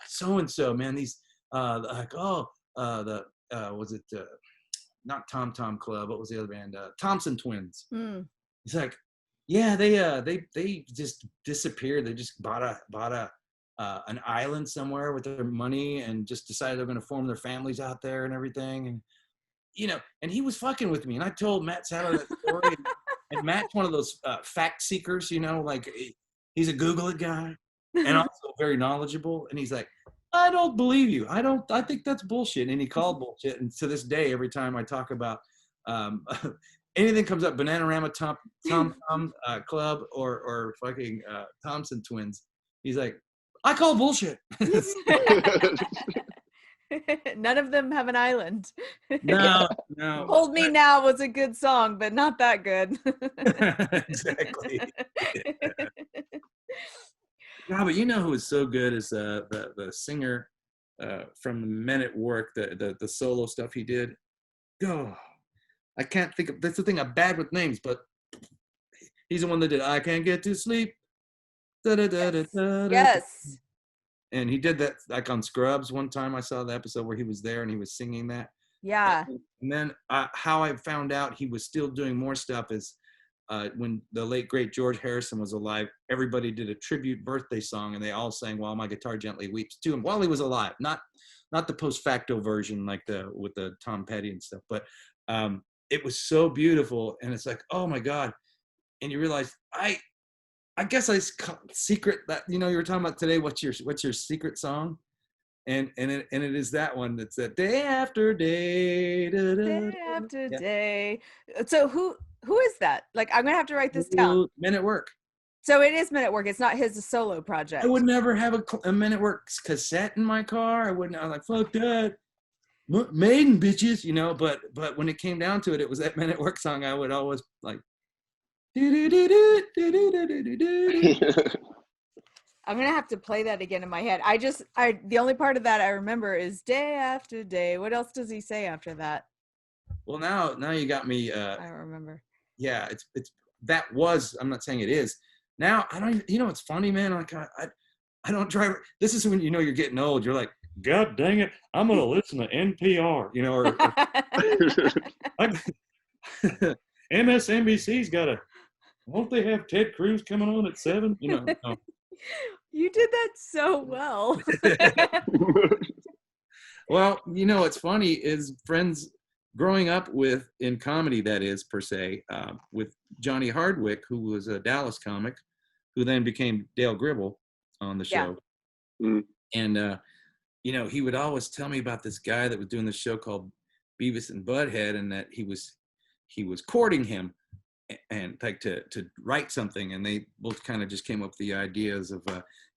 so and so, man. These was it not Tom Tom Club? What was the other band? Thompson Twins. Mm. He's like, yeah, they just disappeared. They just bought an island somewhere with their money and just decided they're going to form their families out there and everything. And and he was fucking with me. And I told Matt Sadler that story. And Matt's one of those fact seekers, like he's a Google it guy and also very knowledgeable. And he's like, I don't believe you. I think that's bullshit. And he called bullshit. And to this day, every time I talk about anything comes up, Bananarama Tom Club or fucking Thompson Twins, he's like, I call bullshit. None of them have an island. No. Hold Me Now was a good song, but not that good. Exactly. No, but you know who is so good is the singer from the Men at Work, the solo stuff he did. Oh, I can't think of. That's the thing. I'm bad with names, but he's the one that did I Can't Get to Sleep. Yes. And he did that like on Scrubs one time. I saw the episode where he was there and he was singing that. Yeah. And then how I found out he was still doing more stuff is when the late, great George Harrison was alive, everybody did a tribute birthday song and they all sang While My Guitar Gently Weeps to him while he was alive. Not the post facto version like with the Tom Petty and stuff, but it was so beautiful. And it's like, oh my God. And you realize I guess secret that, you were talking about today, what's your secret song? And it is that one that's that day after day. Day after day. So who is that? Like, I'm going to have to write this down. Men at Work. So it is Men at Work. It's not his solo project. I would never have a Men at Work cassette in my car. I'm like, fuck that. Maiden bitches, but when it came down to it, it was that Men at Work song I would always like I'm gonna have to play that again in my head. The only part of that I remember is day after day. What else does he say after that? Well, now you got me. I don't remember. Yeah, it's that was. I'm not saying it is. Now I don't. You know, it's funny, man. Like I don't drive. This is when you know you're getting old. You're like, God dang it, I'm gonna listen to NPR. You know, or MSNBC's got a. Won't they have Ted Cruz coming on at 7? You know. No. You did that so well. Well, you know, what's funny is friends growing up with, in comedy, that is, per se, with Johnny Hardwick, who was a Dallas comic, who then became Dale Gribble on the show. Yeah. Mm. And, you know, he would always tell me about this guy that was doing this show called Beavis and Butthead, and that he was courting him and like to write something. And they both kind of just came up with the ideas of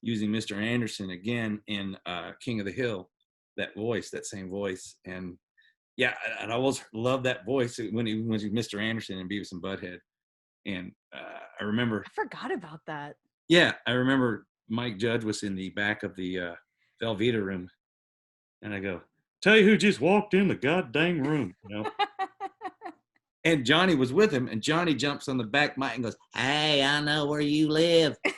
using Mr. Anderson again in King of the Hill, that same voice. And yeah, I always loved that voice when he was Mr. Anderson in Beavis and Butthead. And I remember. I forgot about that. Yeah, I remember Mike Judge was in the back of the Velveeta room. And I go, tell you who just walked in the goddamn room, you know? And Johnny was with him, and Johnny jumps on the back mic and goes, hey, I know where you live. Your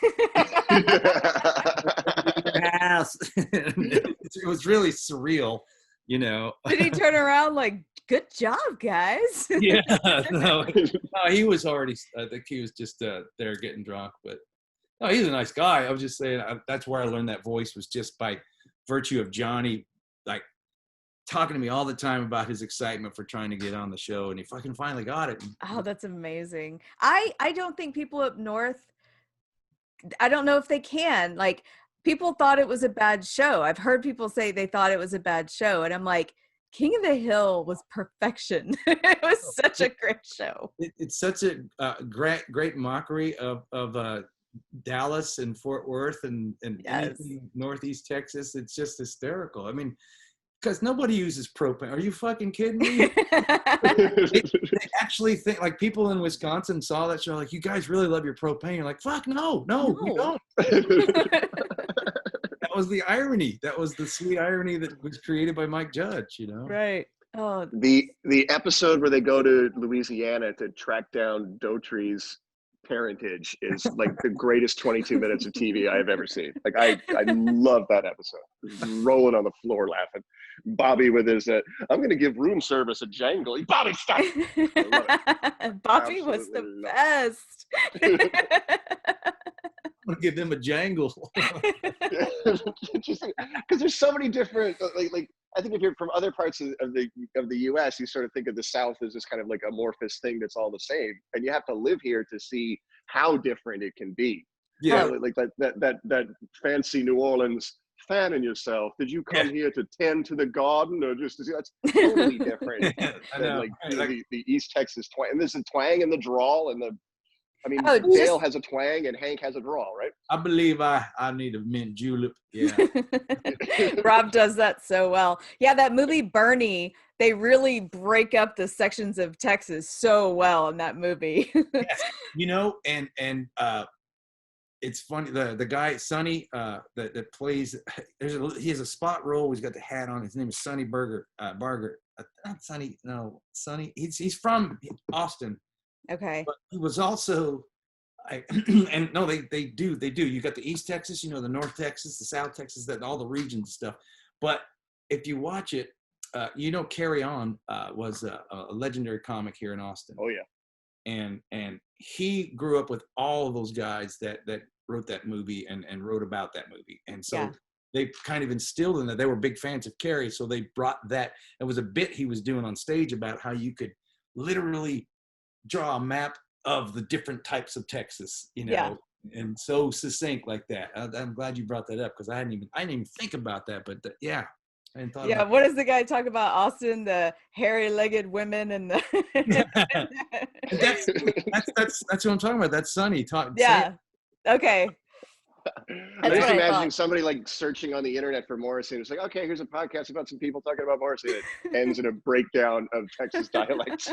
house. It was really surreal, you know. Did he turn around like, good job, guys? Yeah, no, he was already, I think he was just there getting drunk. But no, he's a nice guy. I was just saying, that's where I learned that voice, was just by virtue of Johnny, like, talking to me all the time about his excitement for trying to get on the show, and he fucking finally got it. Oh, that's amazing. I don't think people up north, I don't know if they can. Like, people thought it was a bad show. I've heard people say they thought it was a bad show, and I'm like, King of the Hill was perfection. It was such a great show. It's such a great mockery of Dallas and Fort Worth and Yes. Northeast Texas. It's just hysterical. I mean, because nobody uses propane. Are you fucking kidding me? they actually think, like, people in Wisconsin saw that show, like, you guys really love your propane. You're like, fuck, no, we don't. That was the irony. That was the sweet irony that was created by Mike Judge, you know? Right. Oh, the episode where they go to Louisiana to track down Daughtry's parentage is like the greatest 22 minutes of TV I have ever seen. Like I love that episode. Rolling on the floor laughing. Bobby with his I'm going to give room service a jangle. Bobby, stop. Bobby was the best. I'm going to give them a jangle. Because there's so many different like I think if you're from other parts of the U.S., you sort of think of the South as this kind of like amorphous thing that's all the same, and you have to live here to see how different it can be. Yeah, like that fancy New Orleans fanning yourself. Did you come here to tend to the garden, or just to see? That's totally different than like the East Texas twang. And there's a twang in the drawl, and Dale has a twang, and Hank has a drawl, right? I believe I need a mint julep. Yeah. Rob does that so well. Yeah, that movie Bernie, they really break up the sections of Texas so well in that movie. Yes. You know, and it's funny, the guy Sonny that plays, he has a spot role. He's got the hat on. His name is Sonny Barger. Not Sonny, no, Sonny. He's from Austin. Okay. But he was also, and no, they do. You got the East Texas, you know, the North Texas, the South Texas, that all the regions stuff. But if you watch it, you know, Carry On was a legendary comic here in Austin. Oh yeah. And he grew up with all of those guys that wrote that movie and wrote about that movie. And so they kind of instilled in that. They were big fans of Carrie, so they brought that. It was a bit he was doing on stage about how you could literally draw a map of the different types of Texas, you know, and so succinct like that. I'm glad you brought that up, because I didn't even think about that, but I hadn't thought about what does the guy talk about Austin, the hairy-legged women and the that's what I'm talking about. That's Sonny talking. Yeah. Okay. I'm just imagining somebody like searching on the internet for Morrissey, and it's like, okay, here's a podcast about some people talking about Morrissey. It ends in a breakdown of Texas dialects.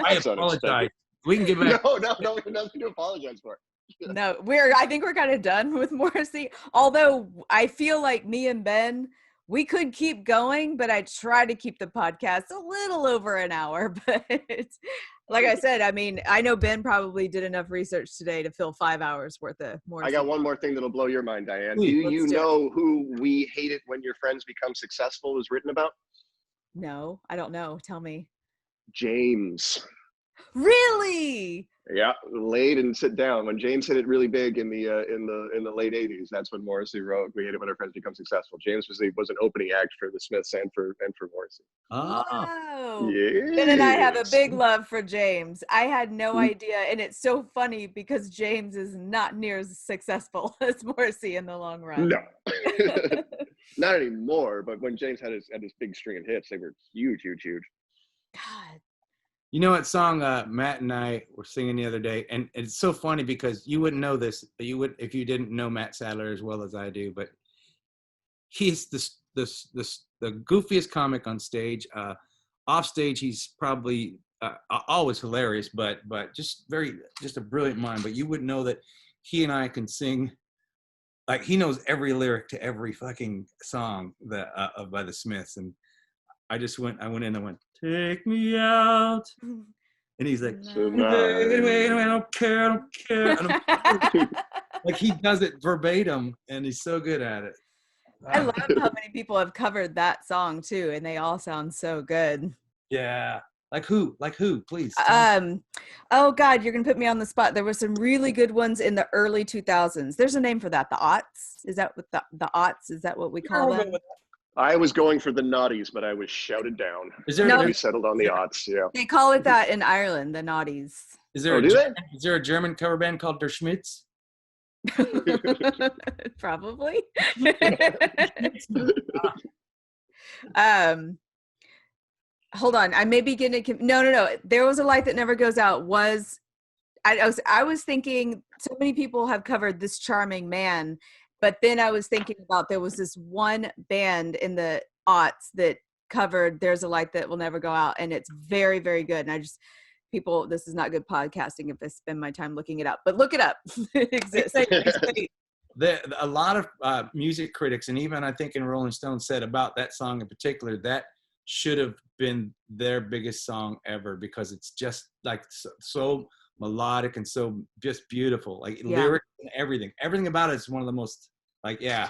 I apologize, We can get back. No, nothing to apologize for. No, I think we're kind of done with Morrissey. Although I feel like me and Ben, we could keep going, but I try to keep the podcast a little over an hour. But like I said, I mean, I know Ben probably did enough research today to fill 5 hours worth of Morrissey. I got one more thing that'll blow your mind, Diane. Please, Do you know who We Hate It When Your Friends Become Successful was written about? No, I don't know. Tell me. James. Really? Yeah, laid and sit down. When James hit it really big in the late '80s, that's when Morrissey wrote "We Hate It When Our Friends Become Successful." James was an opening act for the Smiths and for Morrissey. Oh, yeah. Ben and I have a big love for James. I had no idea, and it's so funny because James is not near as successful as Morrissey in the long run. No, not anymore. But when James had his big string of hits, they were huge. God. You know what song Matt and I were singing the other day, and it's so funny because you wouldn't know this, you would if you didn't know Matt Sadler as well as I do. But he's the goofiest comic on stage. Off stage, he's probably always hilarious, but just a brilliant mind. But you wouldn't know that he and I can sing. Like he knows every lyric to every fucking song that by the Smiths, and I went in and went, "Take me out," and he's like, "Wait, I don't care." Like he does it verbatim, and he's so good at it. I love how many people have covered that song too, and they all sound so good. Yeah, like who, please. Oh God, you're gonna put me on the spot. There were some really good ones in the early 2000s. There's a name for that. The Oates. Is that what the Oates? Is that what we call them? I was going for the Naughties, but I was shouted down. We settled on the Oates. Yeah. They call it that in Ireland, the Naughties. Is there a German cover band called Der Schmitz? Probably. Hold on. I may be getting no. There Was a Light That Never Goes Out I was thinking so many people have covered This Charming Man, but then I was thinking about there was this one band in the aughts that covered There's a Light That Will Never Go Out, and it's very, very good. And this is not good podcasting if I spend my time looking it up, but look it up. It exists. A lot of music critics, and even I think in Rolling Stone, said about that song in particular, that should have been their biggest song ever because it's just like so melodic and so just beautiful, like lyrics and everything about it is one of the most the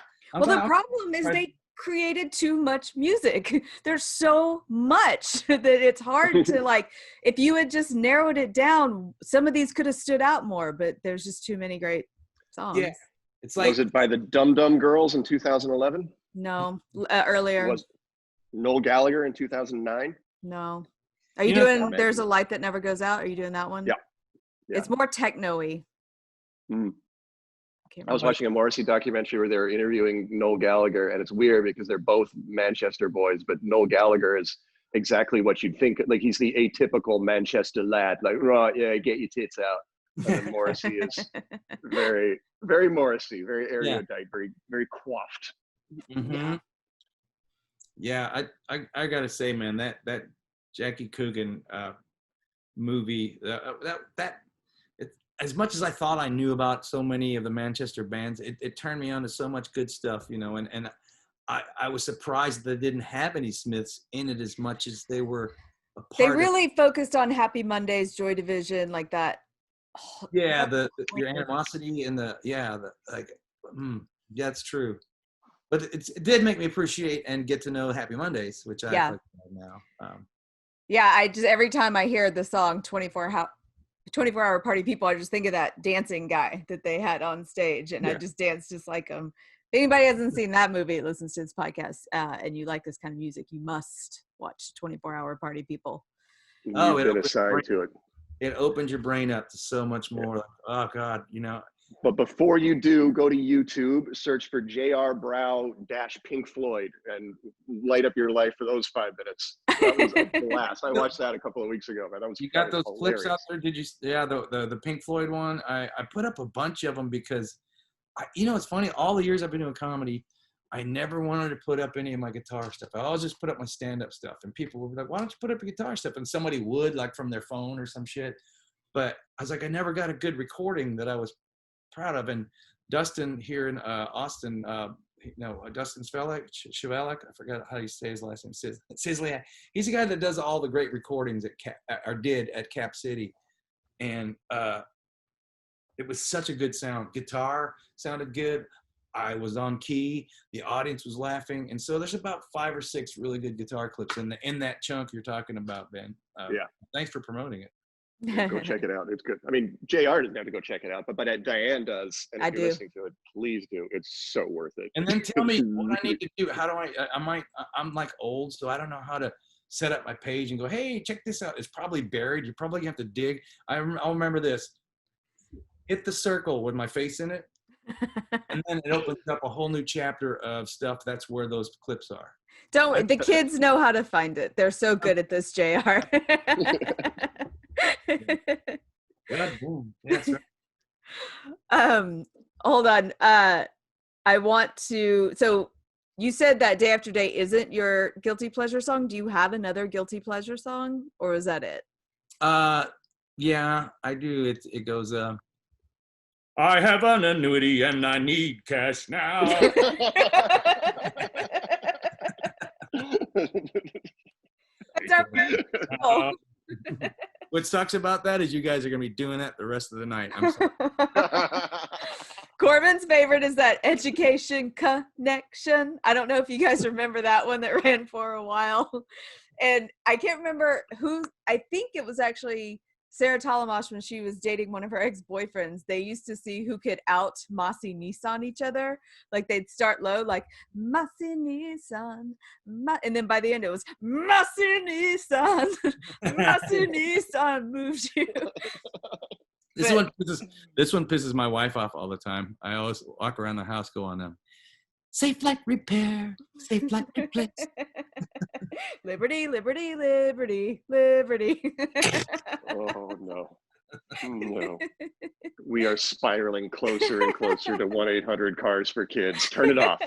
problem is they created too much music. There's so much that it's hard to if you had just narrowed it down, some of these could have stood out more, but there's just too many great songs. It's like, was it by the Dum Dum Girls in 2011? No, earlier. Was Noel Gallagher in 2009? No. Are you doing There's a Light That Never Goes Out? Are you doing that one? Yeah. It's more techno-y. I was watching a Morrissey documentary where they were interviewing Noel Gallagher, and it's weird because they're both Manchester boys, but Noel Gallagher is exactly what you'd think. Like he's the atypical Manchester lad, like, right, yeah, get your tits out. And then Morrissey is very, very Morrissey, very erudite, very, very coiffed. Mm-hmm. Yeah, I gotta say, man, that Jackie Coogan movie, that as much as I thought I knew about so many of the Manchester bands, it turned me on to so much good stuff, and I was surprised that they didn't have any Smiths in it as much as they were a part They really focused on Happy Mondays, Joy Division, like that. Yeah, your animosity and that's true. But it did make me appreciate and get to know Happy Mondays, which I like now. I just every time I hear the song 24-hour Party People, I just think of that dancing guy that they had on stage, and I just dance just like him. If anybody hasn't seen that movie, listens to this podcast, and you like this kind of music, you must watch 24-hour Party People. You've been assigned to it. It opens your brain up to so much more. Oh God, But before you do, go to YouTube, search for J.R. Brow Pink Floyd, and light up your life for those 5 minutes. That was a blast. I watched that a couple of weeks ago, man. That was you got those hilarious. clips out there? Did you? Yeah, the Pink Floyd one. I put up a bunch of them because, it's funny. All the years I've been doing comedy, I never wanted to put up any of my guitar stuff. I always just put up my stand-up stuff, and people would be like, "Why don't you put up your guitar stuff?" And somebody would, like from their phone or some shit. but I was like, I never got a good recording that I was proud of. And Dustin here in Austin, Dustin Chevalic, I forgot how you say his last name, Sisley. He's the guy that does all the great recordings at Cap City. And it was such a good sound. Guitar sounded good. I was on key. The audience was laughing. And so there's about 5 or 6 really good guitar clips in that chunk you're talking about, Ben. Yeah. Thanks for promoting it. Yeah, go check it out. It's good. I mean, JR doesn't have to go check it out, but Dianne does. And if you're listening to it, please do. It's so worth it. And then tell me what I need to do. How do I'm like old, so I don't know how to set up my page and go, hey, check this out. It's probably buried. You're probably gonna have to dig. I'll remember this. Hit the circle with my face in it. And then it opens up a whole new chapter of stuff. That's where those clips are. Don't worry, the kids know how to find it. They're so good at this, JR. Boom. That's right. Hold on. I want to, so you said that Day After Day isn't your guilty pleasure song. Do you have another guilty pleasure song, or is that it? Yeah, I do. It goes, I have an annuity and I need cash now. What sucks about that is you guys are going to be doing that the rest of the night. I'm sorry. Corbin's favorite is that Education Connection. I don't know if you guys remember that one that ran for a while. And I can't remember who, I think it was actually Sara Talamash when she was dating one of her ex-boyfriends. They used to see who could out Mossy Nissan each other. Like they'd start low, like Mossy Nissan, and then by the end it was Mossy Nissan, Mossy Nissan moves you. This one pisses my wife off all the time. I always walk around the house going, safe like repair, safe like replace. Liberty, liberty, liberty, liberty. Oh, no. No. We are spiraling closer and closer to 1-800-CARS-FOR-KIDS. Turn it off.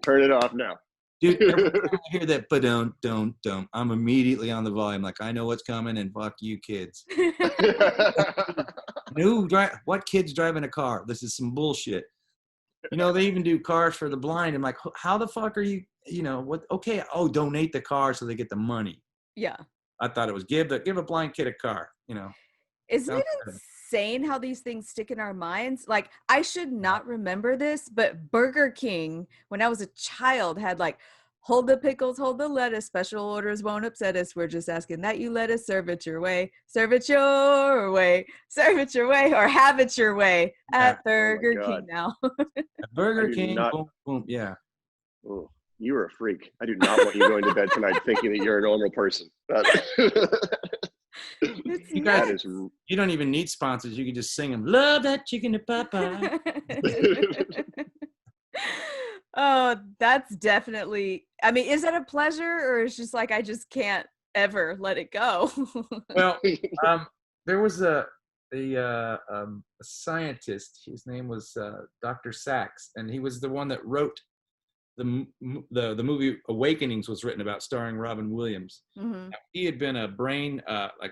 Turn it off now. Dude, every time I hear that, but don't. I'm immediately on the volume. Like, I know what's coming and fuck you kids. What kid's driving a car? This is some bullshit. You know, they even do cars for the blind. I'm like, how the fuck are you, what? Okay. Oh, donate the car so they get the money. Yeah. I thought it was give a blind kid a car, Isn't it insane how these things stick in our minds? Like, I should not remember this, but Burger King, when I was a child, had like, hold the pickles, hold the lettuce, special orders won't upset us. We're just asking that you let us serve it your way. Serve it your way. Serve it your way, or have it your way at Burger King now. Burger King, boom, boom, yeah. Oh, you are a freak. I do not want you going to bed tonight thinking that you're a normal person. You don't even need sponsors. You can just sing them. Love that chicken to Papa. Oh, that's definitely, I mean, is that a pleasure, or is just like I just can't ever let it go? Well, there was a scientist. His name was Dr. Sachs, and he was the one that wrote the movie Awakenings was written about, starring Robin Williams. Mm-hmm. He had been a brain,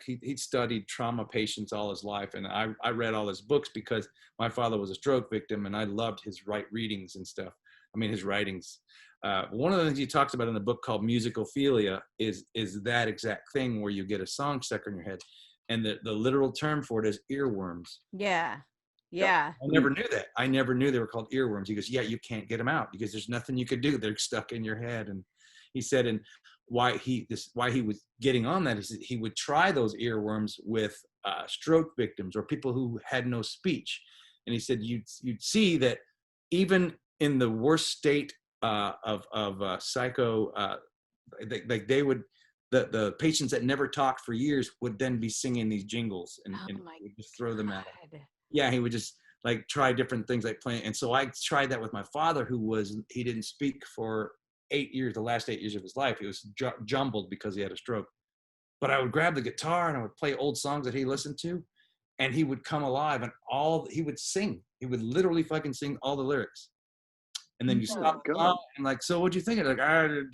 he'd studied trauma patients all his life. And I read all his books because my father was a stroke victim and I loved his readings and stuff. I mean, his writings. One of the things he talks about in the book called musicophilia is that exact thing where you get a song stuck in your head. And the literal term for it is earworms. Yeah. I never knew that. I never knew they were called earworms. He goes, yeah, you can't get them out because there's nothing you could do. They're stuck in your head. And he said, and why he was getting on that is that he would try those earworms with stroke victims or people who had no speech. And he said, you'd see that even in the worst state of psycho, they would, the patients that never talked for years would then be singing these jingles and would just throw them at him. Yeah, he would just like try different things like playing. And so I tried that with my father, he didn't speak for 8 years, the last 8 years of his life. He was jumbled because he had a stroke. But I would grab the guitar and I would play old songs that he listened to, and he would come alive and he would sing. He would literally fucking sing all the lyrics. And then you stop and like, so what'd you think? Like, and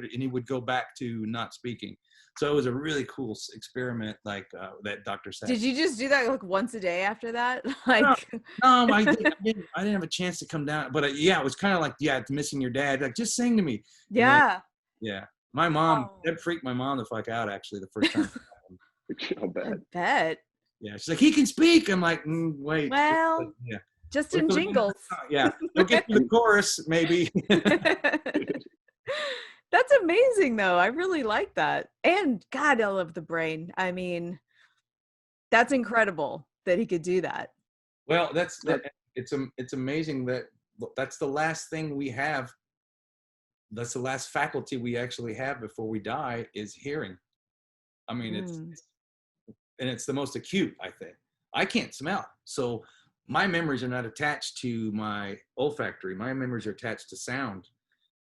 he would go back to not speaking. So it was a really cool experiment, like that Dr. said. Did you just do that like once a day after that? Like, no, I didn't have a chance to come down. But yeah, it was kind of like, missing your dad. Like, just sing to me. Yeah. Yeah. My mom, Oh. that freaked my mom the fuck out, actually, the first time. I'll bet. I bet. Yeah. She's like, he can speak. I'm like, wait. Well, yeah. just in jingles. Yeah. Don't get to the chorus, maybe. That's amazing, though. I really like that. And God, I love the brain. I mean, that's incredible that he could do that. Well, it's amazing that that's the last thing we have. That's the last faculty we actually have before we die is hearing. I mean, it's the most acute, I think. I can't smell. So my memories are not attached to my olfactory. My memories are attached to sound.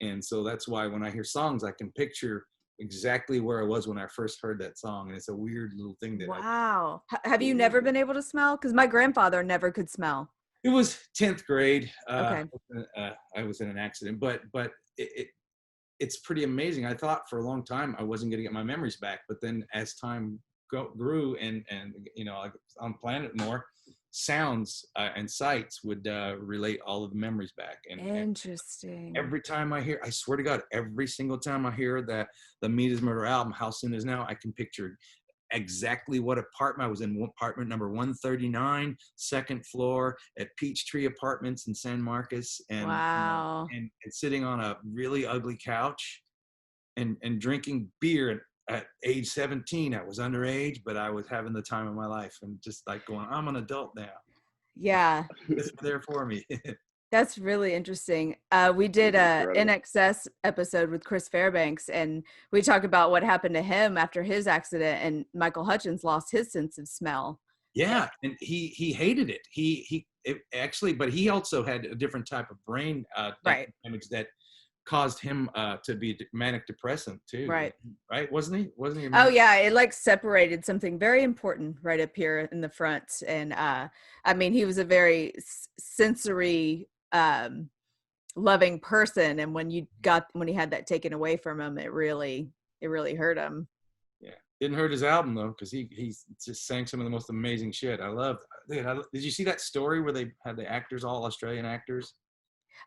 And so that's why when I hear songs, I can picture exactly where I was when I first heard that song. And it's a weird little thing that Wow. Have you never been able to smell? Because my grandfather never could smell. It was 10th grade. Okay. I was in an accident, but it's pretty amazing. I thought for a long time I wasn't going to get my memories back, but then as time grew and on planet more, sounds and sights would relate all of the memories back. And interesting. Every time I swear to God, every single time I hear that the Meat is Murder album, How Soon Is Now, I can picture exactly what apartment I was in. Apartment number 139, second floor at Peachtree Apartments in San Marcos, and wow. And sitting on a really ugly couch and drinking beer at age 17. I was underage, but I was having the time of my life and just like going, I'm an adult now. Yeah. It's there for me. That's really interesting. We did a NXS episode with Chris Fairbanks, and we talked about what happened to him after his accident, and Michael Hutchins lost his sense of smell. Yeah, and he hated it. But he also had a different type of brain damage that caused him to be manic depressant too. Right, wasn't he? Oh yeah, it like separated something very important right up here in the front, and I mean, he was a very sensory loving person, and when he had that taken away from him, it really hurt him. Yeah, didn't hurt his album though, because he just sang some of the most amazing shit. I loved. Did you see that story where they had the actors, all Australian actors?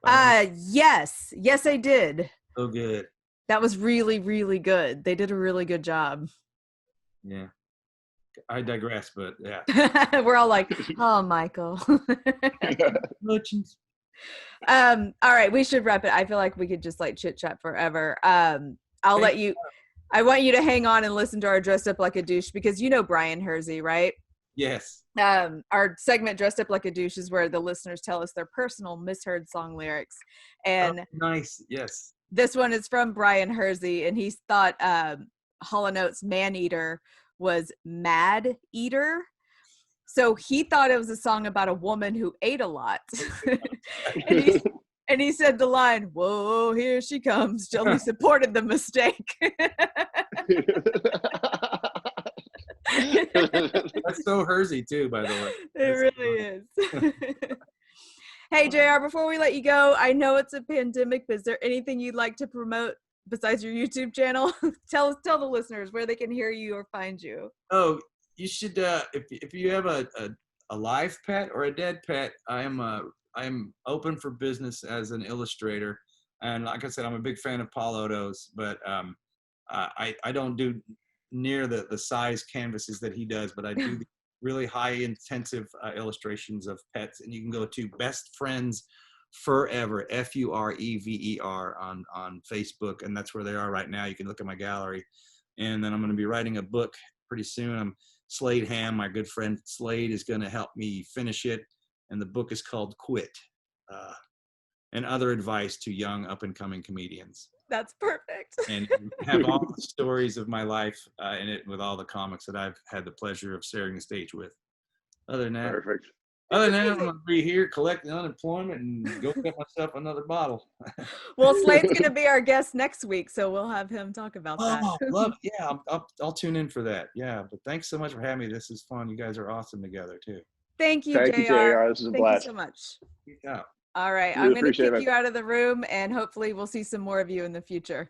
Yes, I did. So good. That was really, really good. They did a really good job. Yeah. I digress, but yeah. We're all like, oh, Michael. All right, we should wrap it. I feel like we could just like chit chat forever. I want you to hang on and listen to our Dressed Up Like a Douche, because you know Bryan Hurzie, right? Yes. Our segment Dressed Up Like a Douche is where the listeners tell us their personal misheard song lyrics. And nice. Yes. This one is from Bryan Hurzie, and he thought Hall & Oates' Maneater was Mad Eater. So he thought it was a song about a woman who ate a lot. and he said the line, "Whoa, here she comes." Jolly supported the mistake. That's so Hurzie too, by the way. It really is. Hey, JR, before we let you go, I know it's a pandemic, but is there anything you'd like to promote besides your YouTube channel? Tell the listeners where they can hear you or find you. Oh, you should, if you have a live pet or a dead pet, I'm open for business as an illustrator. And like I said, I'm a big fan of Paul Oates, but I don't do near the size canvases that he does, but I do really high intensive illustrations of pets. And you can go to Best Friends Forever, Furever on Facebook, and that's where they are right now. You can look at my gallery. And then I'm going to be writing a book pretty soon. Slade Ham, my good friend Slade, is going to help me finish it, and the book is called Quit, and other advice to young up-and-coming comedians. That's perfect. And have all the stories of my life in it, with all the comics that I've had the pleasure of sharing the stage with. Other than that, perfect. Other than that, I'm going to be here collecting unemployment and go get myself another bottle. Well, Slade's going to be our guest next week, so we'll have him talk about that. Oh, love it. Yeah, I'll tune in for that. Yeah, but thanks so much for having me. This is fun. You guys are awesome together, too. Thank you, JR. This is a blast. Thank you so much. Yeah. All right, I'm going to kick you out of the room, and hopefully we'll see some more of you in the future.